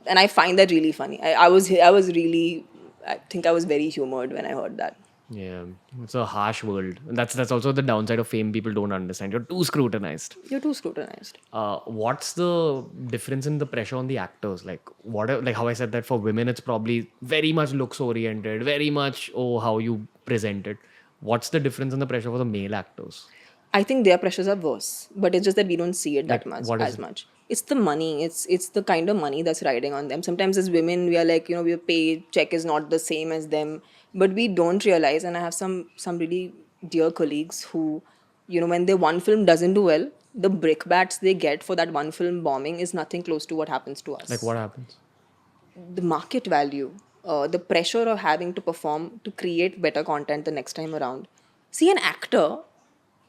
and I find that really funny. I was really, I think I was very humored when I heard that. Yeah, it's a harsh world. And that's also the downside of fame. People don't understand. You're too scrutinized. You're too scrutinized. What's the difference in the pressure on the actors? Like like how I said that for women, it's probably very much looks oriented, very much how you present it. What's the difference in the pressure for the male actors? I think their pressures are worse, but it's just that we don't see it that much what is as it? much. It's the money. It's the kind of money that's riding on them. Sometimes as women, we are like, we pay check is not the same as them, but we don't realize. And I have some really dear colleagues who, when their one film doesn't do well, the brickbats they get for that one film bombing is nothing close to what happens to us. Like what happens? The market value, the pressure of having to perform to create better content the next time around. See, an actor,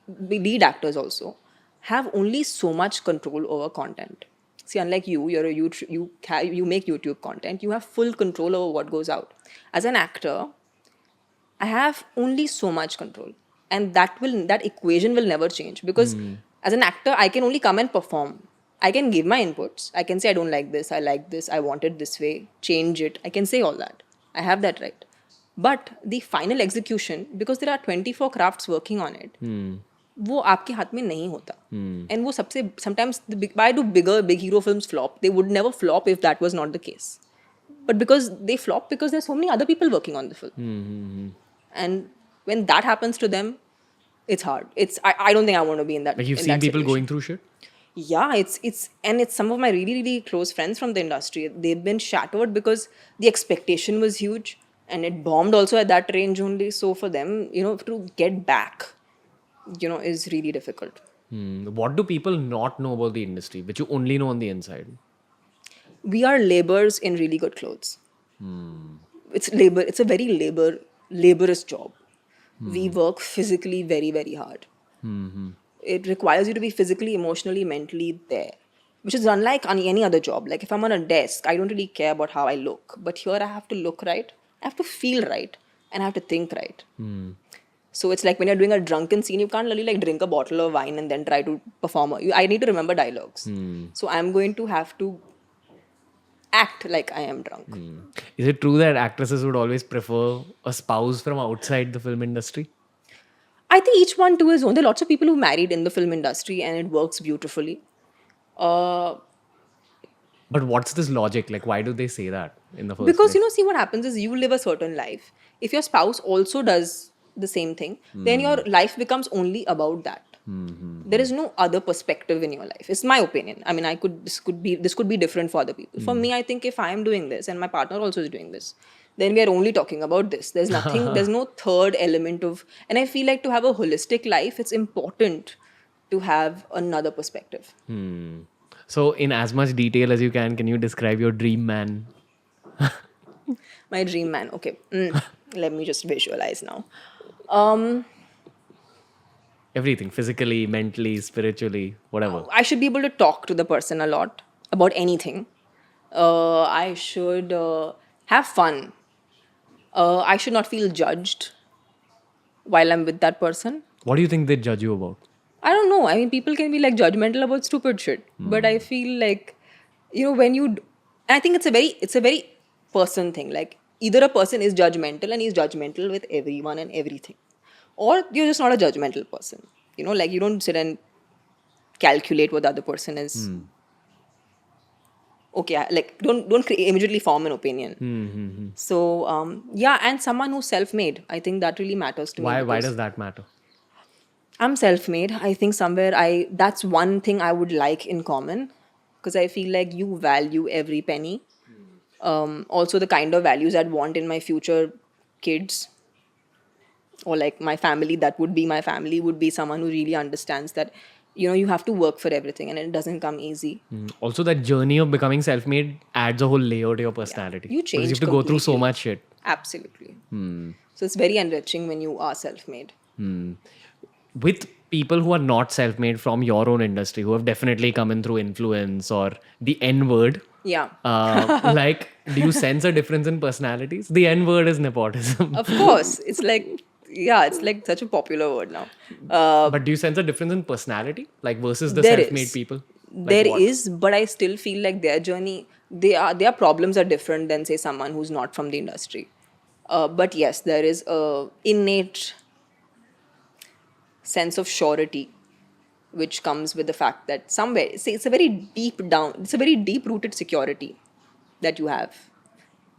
lead actors also, have only so much control over content. See, unlike you're a you make YouTube content, you have full control over what goes out. As an actor, I have only so much control, and that equation will never change because as an actor, I can only come and perform. I can give my inputs. I can say I don't like this. I like this. I want it this way. Change it. I can say all that. I have that right. But the final execution, because there are 24 crafts working on it, वो आपके हाथ में नहीं होता. And वो सबसे sometimes why do big hero films flop? They would never flop if that was not the case. But because they flop because there's so many other people working on the film. And when that happens to them, it's hard. I don't think I want to be in that. Like you've in seen that people situation. going through shit. Yeah, it's some of my really, really close friends from the industry. They've been shattered because the expectation was huge and it bombed also at that range only. So for them, to get back, is really difficult. What do people not know about the industry, which you only know on the inside? We are laborers in really good clothes. It's labor. It's a very laborious job. We work physically very, very hard. It requires you to be physically, emotionally, mentally there, which is unlike any other job. Like if I'm on a desk, I don't really care about how I look. But here I have to look right, I have to feel right, and I have to think right. So it's like when you're doing a drunken scene, you can't really like drink a bottle of wine and then try to perform. I need to remember dialogues. So I'm going to have to act like I am drunk. Is it true that actresses would always prefer a spouse from outside the film industry? I think each one to his own. There are lots of people who married in the film industry and it works beautifully. But what's this logic? Like, why do they say that in the first Because, place? see what happens is you live a certain life. If your spouse also does the same thing, then your life becomes only about that. There is no other perspective in your life. It's my opinion. I mean, this could be different for other people. For me, I think if I am doing this and my partner also is doing this, then we are only talking about this. There's no third element of, and I feel like to have a holistic life, it's important to have another perspective. So, in as much detail as you can you describe your dream man? My dream man. Okay. Let me just visualize now. Everything, physically, mentally, spiritually, whatever. I should be able to talk to the person a lot about anything. I should have fun. I should not feel judged while I'm with that person. What do you think they judge you about? I don't know. I mean, people can be like judgmental about stupid shit, but I feel like, when I think it's a very person thing. Like either a person is judgmental and he's judgmental with everyone and everything, or you're just not a judgmental person. Like you don't sit and calculate what the other person is. Okay, like don't immediately form an opinion. So yeah, and someone who's self-made, I think that really matters to me. Why because does that matter? I'm self-made. I think somewhere that's one thing I would like in common, because I feel like you value every penny. Also, the kind of values I'd want in my future kids, or like my family, that would be my family, would be someone who really understands that you have to work for everything and it doesn't come easy. Also, that journey of becoming self-made adds a whole layer to your personality. You Because you change have to go through so completely. much shit. Absolutely. So it's very enriching when you are self-made. With people who are not self-made from your own industry, who have definitely come in through influence or the N word, Yeah. like, do you sense a difference in personalities? The N word is nepotism. Of course. It's like such a popular word now. But do you sense a difference in personality, like versus the There self-made is. people? Like There what? is, but I still feel like their journey, their problems are different than say someone who's not from the industry. But yes, there is a innate sense of surety which comes with the fact that somewhere, say, it's a very deep rooted security that you have,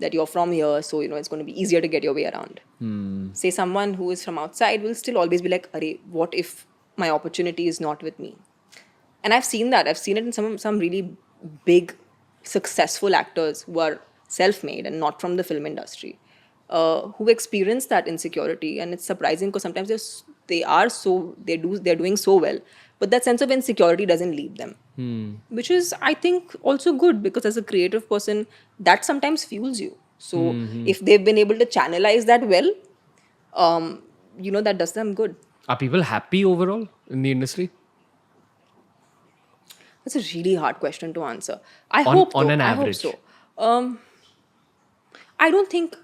that you're from here, so it's going to be easier to get your way around. Say someone who is from outside will still always be like, "Arey, what if my opportunity is not with me?" And I've seen that. I've seen it in some really big, successful actors who are self-made and not from the film industry, who experience that insecurity. And it's surprising because sometimes they're doing so well, but that sense of insecurity doesn't leave them, which is, I think, also good, because as a creative person, that sometimes fuels you. So if they've been able to channelize that well, that does them good. Are people happy overall in the industry? That's a really hard question to answer. I On- hope on though. an I hope average. so. I don't think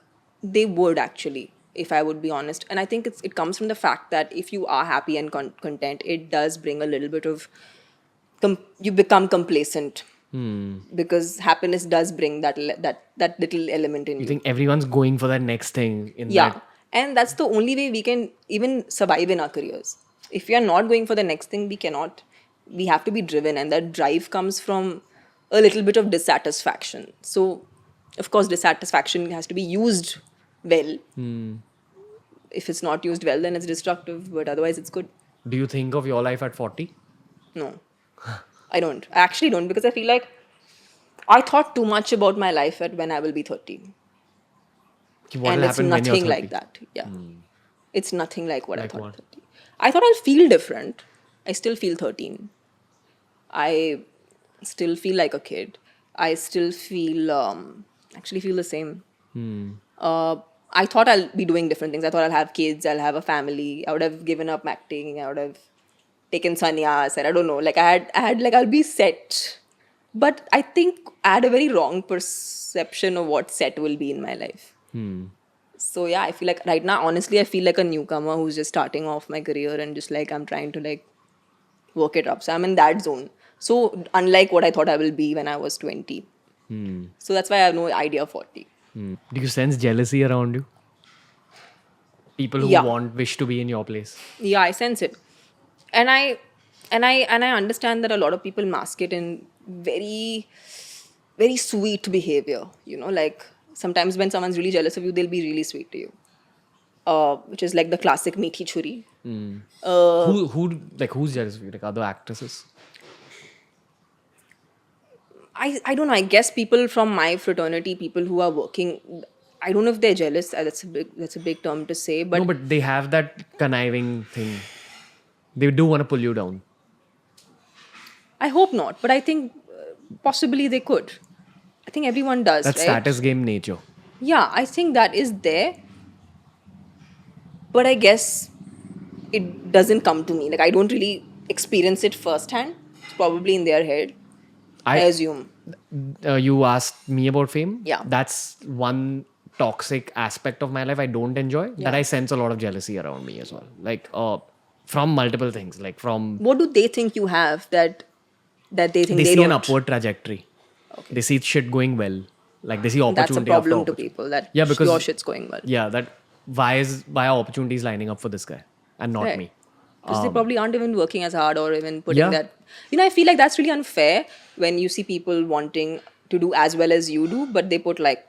they would actually, if I would be honest. And I think it comes from the fact that if you are happy and content, it does bring a little bit of you become complacent, because happiness does bring that little element in You you. think everyone's going for that next thing in Yeah, that? and that's the only way we can even survive in our careers. If we are not going for the next thing, we cannot. We have to be driven, and that drive comes from a little bit of dissatisfaction. So, of course, dissatisfaction has to be used well. If it's not used well, then it's destructive, but otherwise, it's good. Do you think of your life at 40? No, I don't. I actually don't, because I feel like I thought too much about my life at when I will be 30. What And will it's happen when you're nothing 30? like that. Yeah. It's nothing like what I Like thought. what? 30. I thought I'll feel different. I still feel 13. I still feel like a kid. I still feel, actually feel the same. I thought I'll be doing different things. I thought I'll have kids, I'll have a family. I would have given up acting. I would have taken sannyas, and I don't know. Like I had like I'll be set. But I think I had a very wrong perception of what set will be in my life. So yeah, I feel like right now, honestly, I feel like a newcomer who's just starting off my career, and just like I'm trying to like work it up. So I'm in that zone. So unlike what I thought I will be when I was 20. So that's why I have no idea of 40. Do you sense jealousy around you? People who Yeah. wish to be in your place. Yeah, I sense it. And I understand that a lot of people mask it in very, very sweet behavior. Like sometimes when someone's really jealous of you, they'll be really sweet to you. Which is like the classic meethi churi. Who's jealous of you? Like other actresses? I don't know. I guess people from my fraternity, people who are working, I don't know if they're jealous. That's a big term to say, but No, but they have that conniving thing. They do want to pull you down. I hope not. But I think possibly they could. I think everyone does, That's right? status game nature. Yeah, I think that is there. But I guess it doesn't come to me. Like I don't really experience it firsthand. It's probably in their head, I I assume. You asked me about fame. Yeah. That's one toxic aspect of my life I don't enjoy, that I sense a lot of jealousy around me as well. Like from multiple things, like from What do they think you have that they think they they see an don't? upward trajectory. Okay. They see shit going well. Like they see And that's a opportunity after problem to opportunity. people, that Yeah, because your shit's going well. yeah, that why are opportunities lining up for this guy and not Right. me? Because they probably aren't even working as hard or even putting Yeah. that. I feel like that's really unfair when you see people wanting to do as well as you do, but they put like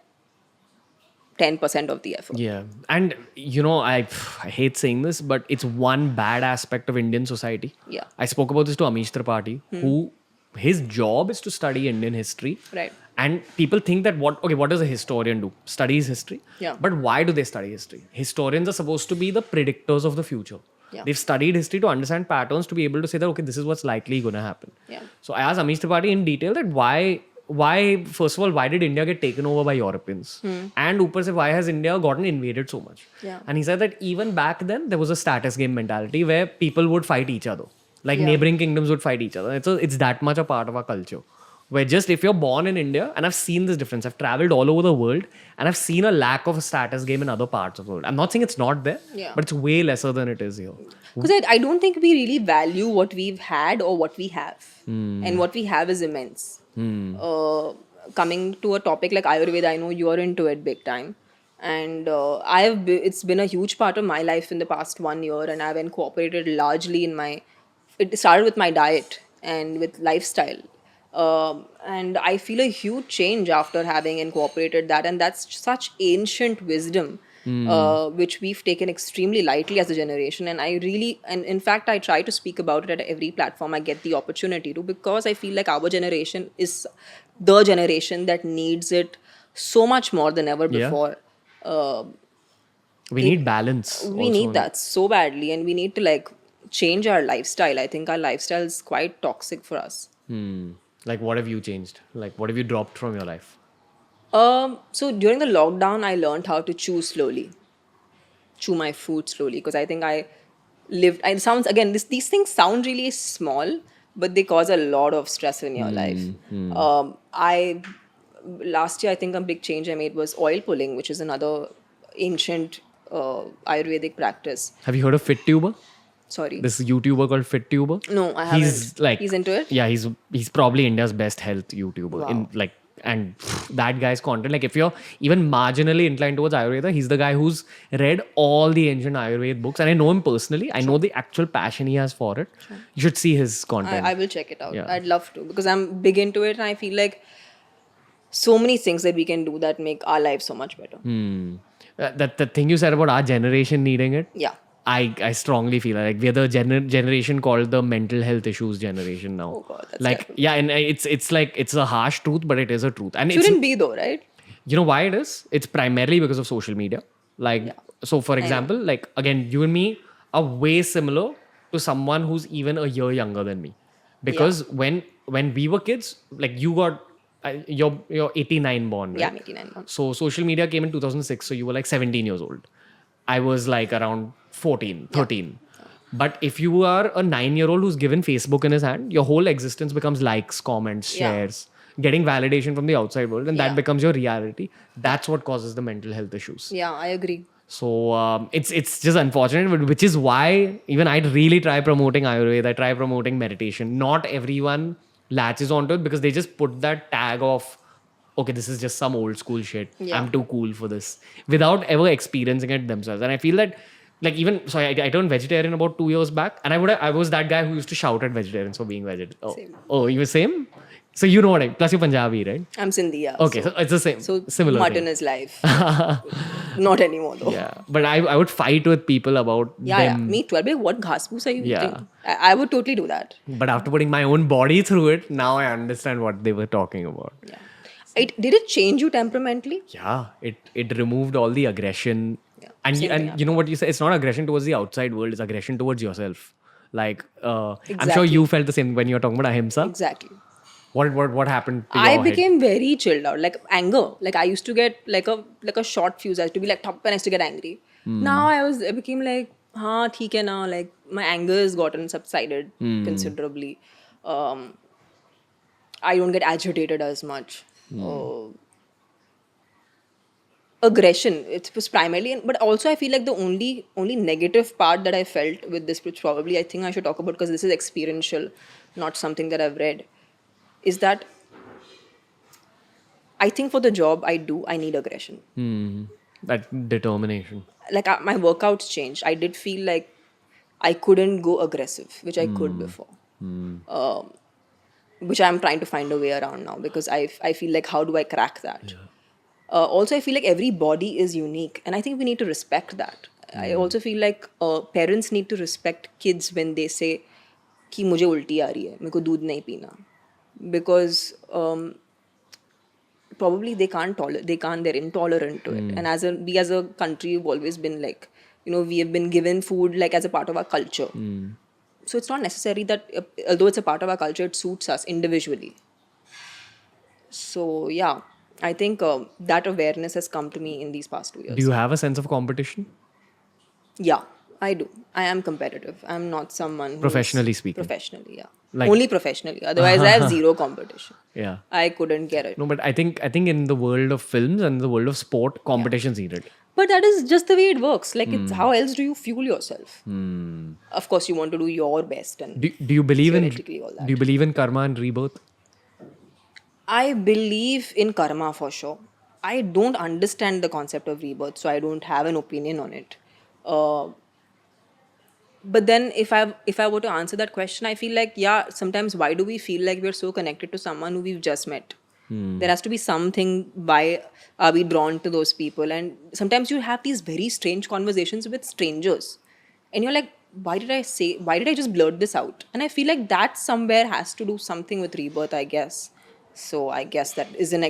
10% of the effort. Yeah, and I hate saying this, but it's one bad aspect of Indian society. Yeah. I spoke about this to Amish Tripathi, who his job is to study Indian history. Right. And people think that what does a historian do? Studies history. Yeah. But why do they study history? Historians are supposed to be the predictors of the future. Yeah. They've studied history to understand patterns to be able to say that okay, this is what's likely going to happen. Yeah. So I asked Amish Tripathi in detail that why first of all, why did India get taken over by Europeans? And upar se, why has India gotten invaded so much? Yeah. And he said that even back then there was a status game mentality where people would fight each other. Like Yeah. neighboring kingdoms would fight each other. It's that much a part of our culture. Where just if you're born in India, and I've seen this difference, I've traveled all over the world and I've seen a lack of a status game in other parts of the world. I'm not saying it's not there, Yeah. but it's way lesser than it is here. Because I don't think we really value what we've had or what we have. And what we have is immense. Coming to a topic like Ayurveda, I know you're into it big time. And it's been a huge part of my life in the past 1 year, and I've incorporated largely it started with my diet and with lifestyle. And I feel a huge change after having incorporated that. And that's such ancient wisdom, which we've taken extremely lightly as a generation. And and in fact, I try to speak about it at every platform I get the opportunity to, because I feel like our generation is the generation that needs it so much more than ever Yeah. before. We need balance. We also. need that so badly, and we need to like change our lifestyle. I think our lifestyle is quite toxic for us. Like, what have you changed? Like, what have you dropped from your life? So during the lockdown, I learned how to chew my food slowly, because I think I lived. And it sounds again, these things sound really small, but they cause a lot of stress in your life. I last year, I think a big change I made was oil pulling, which is another ancient Ayurvedic practice. Have you heard of FitTuber? Sorry. This YouTuber called FitTuber. No, I haven't. He's into it? Yeah, he's probably India's best health YouTuber. Wow. And that guy's content. Like if you're even marginally inclined towards Ayurveda, he's the guy who's read all the ancient Ayurveda books, and I know him personally. I know the actual passion he has for it. You should see his content. I will check it out. Yeah. I'd love to, because I'm big into it, and I feel like so many things that we can do that make our lives so much better. That the thing you said about our generation needing it. Yeah. I strongly feel like we're the generation called the mental health issues generation now. Oh God, that's like terrible. yeah, and it's like it's a harsh truth, but it is a truth. And Shouldn't be though, right? you know why it is? It's primarily because of social media. Like so, for example, like again, you and me are way similar to someone who's even a year younger than me, because when we were kids, like you got you're 89 born, right? Yeah, I'm 89 now. So social media came in 2006, so you were like 17 years old. I was like around 14, 13. But if you are a 9-year-old who's given Facebook in his hand, your whole existence becomes likes, comments, Yeah. shares, getting validation from the outside world, and Yeah. that becomes your reality. That's what causes the mental health issues. Yeah, I agree. So it's just unfortunate, but which is why even I really try promoting Ayurveda, I try promoting meditation. Not everyone latches onto it because they just put that tag of, okay, this is just some old school shit. Yeah. I'm too cool for this, without ever experiencing it themselves. And I feel that, like, even so, I turned vegetarian about 2 years back, and I was that guy who used to shout at vegetarians for being vegetarian. Same. Oh, you were same? So you know what plus you're Punjabi, right? I'm Sindhi, yeah. Okay, so it's the same. So similar mutton thing. is life. Not anymore though. Yeah, but I would fight with people about Yeah, them. me too. I'll be like, what ghas are you Yeah. eating? I would totally do that. But after putting my own body through it, now I understand what they were talking about. Yeah. Did it change you temperamentally? Yeah, it removed all the aggression. Yeah, And same thing you know what you say? It's not aggression towards the outside world, it's aggression towards yourself. Like, I'm sure Exactly. you felt the same when you were talking about ahimsa. Exactly. What happened to your I head? became very chilled out, like anger. Like I used to get like a short fuse. I used to be like top, and I used to get angry. Now I became like, हाँ ठीक है ना. Like my anger has gotten subsided considerably. I don't get agitated as much. aggression. It was primarily, but also I feel like the only negative part that I felt with this, which probably I think I should talk about because this is experiential, not something that I've read, is that I think for the job I do, I need aggression. That determination. Like my workouts changed. I did feel like I couldn't go aggressive, which I could before. Which I'm trying to find a way around now because I feel like how do I crack that? Also, I feel like every body is unique, and I think we need to respect that. I also feel like parents need to respect kids when they say कि मुझे उल्टी आ रही है, मेरे को दूध नहीं पीना, because probably they're intolerant to it. And we as a country have always been like, we have been given food like as a part of our culture. So it's not necessary that although it's a part of our culture, it suits us individually. So yeah, I think that awareness has come to me in these past 2 years. Do you have a sense of competition? Yeah, I do. I am competitive. I'm not someone who's Professionally speaking. Professionally, yeah. Like- Only professionally. Otherwise, I have zero competition. Yeah. I couldn't get it. No, but I think in the world of films and the world of sport, competition's needed. But that is just the way it works. Like, it's how else do you fuel yourself? Of course, you want to do your best, and Do you believe in theoretically all that. do you believe in karma and rebirth? I believe in karma for sure. I don't understand the concept of rebirth, so I don't have an opinion on it. But then if I were to answer that question, I feel like, yeah, sometimes why do we feel like we're so connected to someone who we've just met? There has to be something, why are we drawn to those people? And sometimes you have these very strange conversations with strangers. And you're like, why did I just blurt this out? And I feel like that somewhere has to do something with rebirth, I guess. So I guess that is an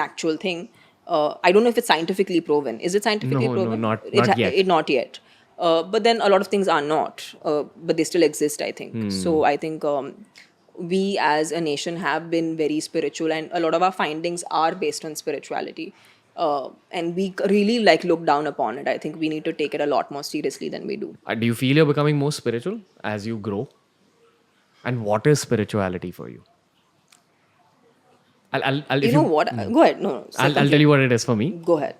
actual thing. I don't know if it's scientifically proven. Is it scientifically No, proven? not yet. Not yet. But then a lot of things are not, but they still exist, I think. So I think we as a nation have been very spiritual, and a lot of our findings are based on spirituality. And we really look down upon it. I think we need to take it a lot more seriously than we do. Do you feel you're becoming more spiritual as you grow? And what is spirituality for you? I'll You know what? Go ahead. No, I'll tell you what it is for me. Go ahead.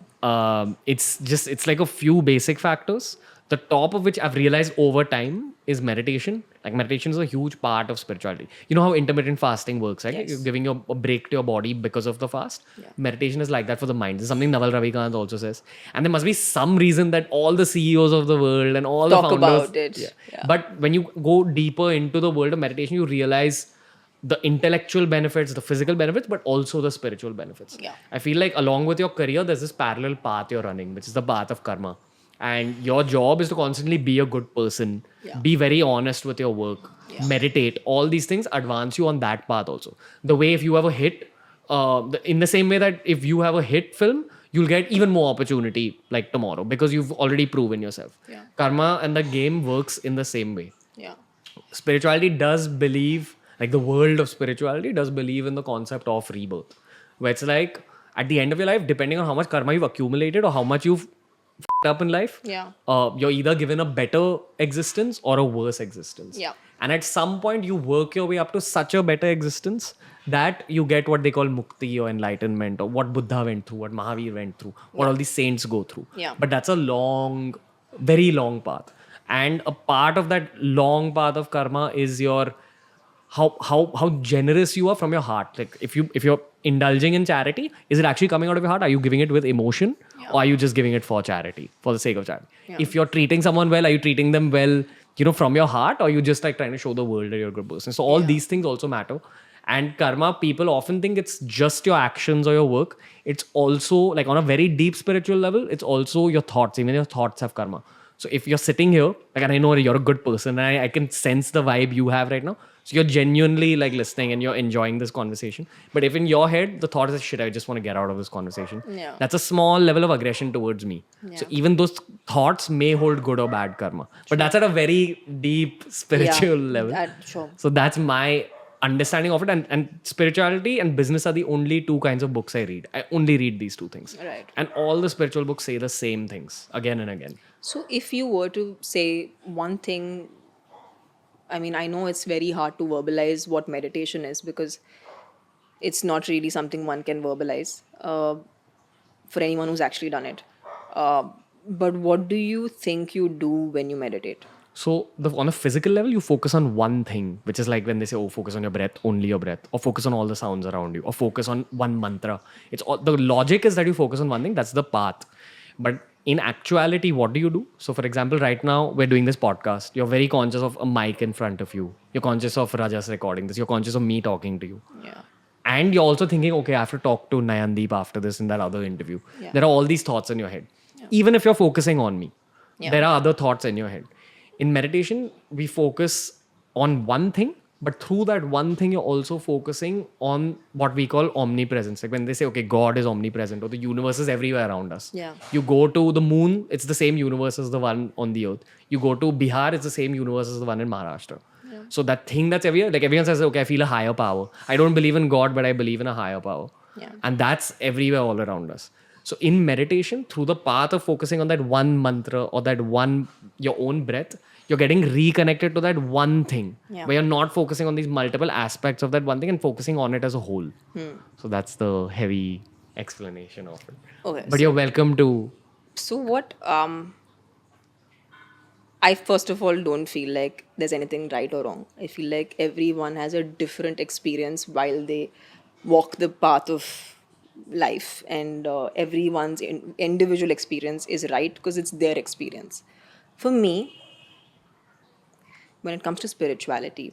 It's like a few basic factors. The top of which I've realized over time is meditation. Like meditation is a huge part of spirituality. You know how intermittent fasting works, right? Yes. You're giving a break to your body because of the fast. Yeah. Meditation is like that for the mind. This is something Naval Ravikant also says. And there must be some reason that all the CEOs of the world and all Talk the founders... about it. Yeah. But when you go deeper into the world of meditation, you realize the intellectual benefits, the physical benefits, but also the spiritual benefits. Yeah. I feel like along with your career, there's this parallel path you're running, which is the path of karma. And your job is to constantly be a good person, be very honest with your work, meditate. All these things advance you on that path also. The way if you have a hit, in the same way that if you have a hit film, you'll get even more opportunity like tomorrow because you've already proven yourself. Yeah. Karma and the game works in the same way. Yeah. Spirituality does believe, like the world of spirituality does believe in the concept of rebirth, where it's like at the end of your life, depending on how much karma you've accumulated or how much you've f***ed up in life, you're either given a better existence or a worse existence. Yeah. And at some point, you work your way up to such a better existence that you get what they call mukti or enlightenment, or what Buddha went through, what Mahavir went through, what all these saints go through. Yeah. But that's a long, very long path. And a part of that long path of karma is your how generous you are from your heart. Like if you're indulging in charity, is it actually coming out of your heart? Are you giving it with emotion, or are you just giving it for charity, for the sake of charity? If you're treating someone well, are you treating them well, from your heart, or are you just like trying to show the world that you're a good person? So all these things also matter. And karma, people often think it's just your actions or your work. It's also like on a very deep spiritual level, it's also your thoughts. Even your thoughts have karma. So if you're sitting here, like, and I know you're a good person, and I can sense the vibe you have right now. So you're genuinely like listening and you're enjoying this conversation. But if in your head, the thought is, shit, I just want to get out of this conversation. Yeah. That's a small level of aggression towards me. So even those thoughts may hold good or bad karma. But that's at a very deep spiritual level. Sure. So that's my understanding of it. And spirituality and business are the only two kinds of books I read. I only read these two things. Right. And all the spiritual books say the same things again and again. So if you were to say one thing, I mean, I know it's very hard to verbalize what meditation is because it's not really something one can verbalize. for anyone who's actually done it. But what do you think you do when you meditate? So on a physical level, you focus on one thing, which is like when they say, "Oh, focus on your breath, only your breath," or focus on all the sounds around you, or focus on one mantra. It's all, the logic is that you focus on one thing. That's the path. But in actuality, what do you do? So, for example, right now we're doing this podcast. You're very conscious of a mic in front of you. You're conscious of Rajas recording this. You're conscious of me talking to you. Yeah. And you're also thinking, okay, I have to talk to Nayandeep after this in that other interview. Yeah. There are all these thoughts in your head. Even if you're focusing on me, there are other thoughts in your head. In meditation, we focus on one thing, but through that one thing, you're also focusing on what we call omnipresence. Like when they say, okay, God is omnipresent or the universe is everywhere around us. Yeah. You go to the moon, it's the same universe as the one on the earth. You go to Bihar, it's the same universe as the one in Maharashtra. So that thing that's everywhere, like everyone says, okay, I feel a higher power. I don't believe in God, but I believe in a higher power. Yeah. And that's everywhere all around us. So in meditation, through the path of focusing on that one mantra or that one, your own breath, you're getting reconnected to that one thing. Yeah. Where you're not focusing on these multiple aspects of that one thing and focusing on it as a whole. So that's the heavy explanation of it. Okay. But you're welcome to. So what I first of all don't feel like there's anything right or wrong. I feel like everyone has a different experience while they walk the path of life, and everyone's individual experience is right because it's their experience. For me, when it comes to spirituality,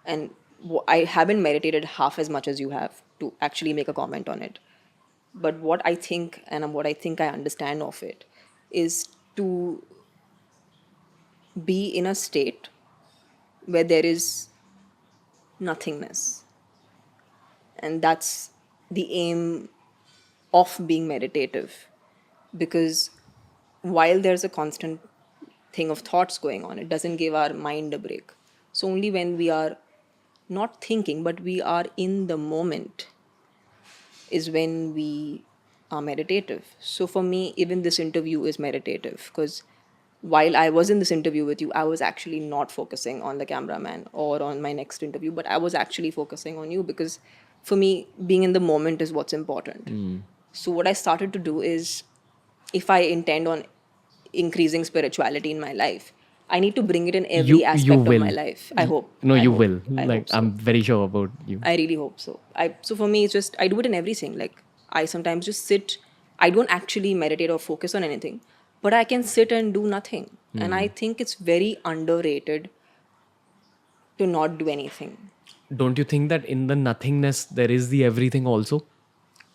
and I haven't meditated half as much as you have to actually make a comment on it. But what I think and what I think I understand of it is to be in a state where there is nothingness. And that's the aim of being meditative. Because while there's a constant thing of thoughts going on, it doesn't give our mind a break. So only when we are not thinking, but we are in the moment, is when we are meditative. So for me, even this interview is meditative because while I was in this interview with you, I was actually not focusing on the cameraman or on my next interview, but I was actually focusing on you because for me, being in the moment is what's important. So what I started to do is, if I intend on increasing spirituality in my life, I need to bring it in every You aspect of will. my life. I hope. No, I you hope. will. I Like, hope so. I'm very sure about you. I really hope so. So for me, it's just I do it in everything. Like I sometimes just sit. I don't actually meditate or focus on anything, but I can sit and do nothing. And I think it's very underrated to not do anything. Don't you think that in the nothingness, there is the everything also?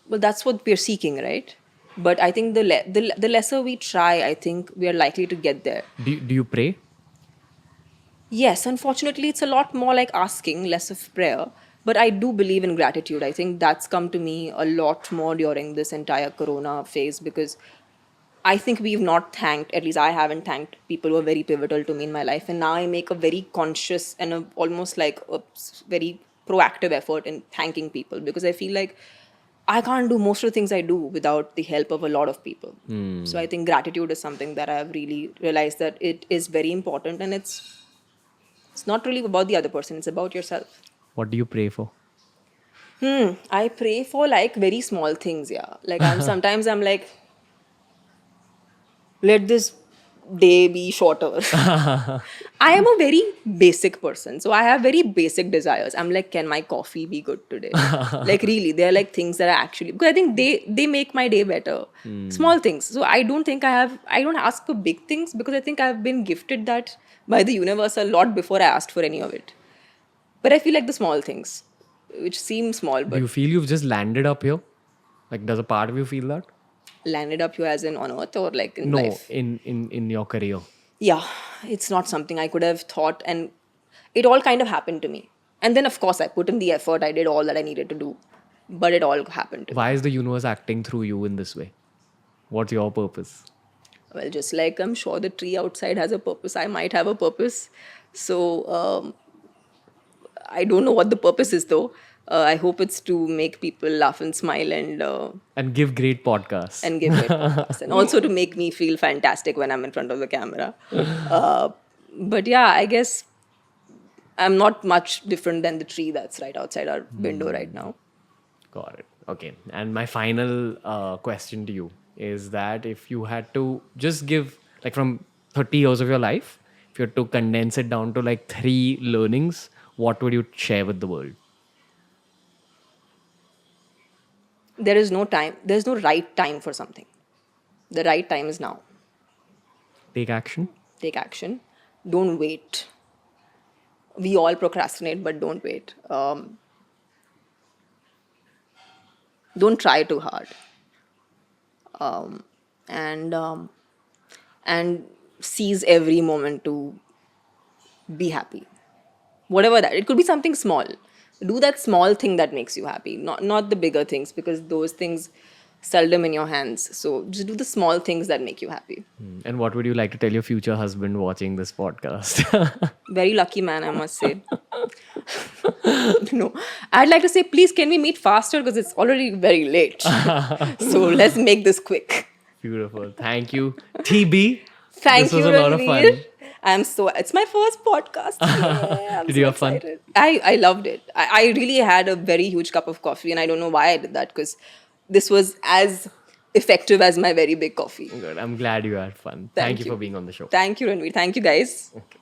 Well, that's what we're seeking, right? But I think the lesser we try, I think we are likely to get there. Do you pray? Yes, unfortunately, it's a lot more like asking, less of prayer. But I do believe in gratitude. I think that's come to me a lot more during this entire corona phase because I think we've not thanked, at least I haven't thanked people who are very pivotal to me in my life. And now I make a very conscious and almost like a very proactive effort in thanking people because I feel like I can't do most of the things I do without the help of a lot of people. So I think gratitude is something that I've really realized that it is very important, and it's not really about the other person, it's about yourself. What do you pray for? I pray for like very small things, yeah. Like I'm like, let this day be shorter. I am a very basic person, so I have very basic desires. I'm like, can my coffee be good today? Like really, they're like things that I actually, because I think they make my day better. Small things. So I don't ask for big things because I think I've been gifted that by the universe a lot before I asked for any of it. But I feel like the small things, which seem small, Do but you feel you've just landed up here? Like, does a part of you feel that? landed up here as in on earth or like in No, life. in your career. Yeah, it's not something I could have thought, and it all kind of happened to me. And then, of course, I put in the effort, I did all that I needed to do, but it all happened to me. Why is the universe acting through you in this way? What's your purpose? Well, just like I'm sure the tree outside has a purpose, I might have a purpose. So, I don't know what the purpose is though. I hope it's to make people laugh and smile And give great podcasts. and give it podcasts, and also to make me feel fantastic when I'm in front of the camera. But yeah, I guess I'm not much different than the tree that's right outside our window right now. Got it. Okay. And my final question to you is that if you had to just give, like, from 30 years of your life, if you had to condense it down to like 3 learnings, what would you share with the world? There is no time. There's no right time for something. The right time is now. Take action. Take action. Don't wait. We all procrastinate, but don't wait. Don't try too hard. And and seize every moment to be happy. Whatever that. It could be something small. Do that small thing that makes you happy. Not the bigger things, because those things seldom in your hands. So just do the small things that make you happy. And what would you like to tell your future husband watching this podcast? Very lucky man, I must say. No, I'd like to say, please, can we meet faster, because it's already very late. So let's make this quick. Beautiful. Thank you. TB. Thank This you, was a lot of fun. Ranveer. It's my first podcast. Yeah, I'm Did so you have fun? excited. I loved it. I really had a very huge cup of coffee, and I don't know why I did that, because this was as effective as my very big coffee. Good. I'm glad you had fun. Thank you for being on the show. Thank you, Ranveer. Thank you, guys. Okay.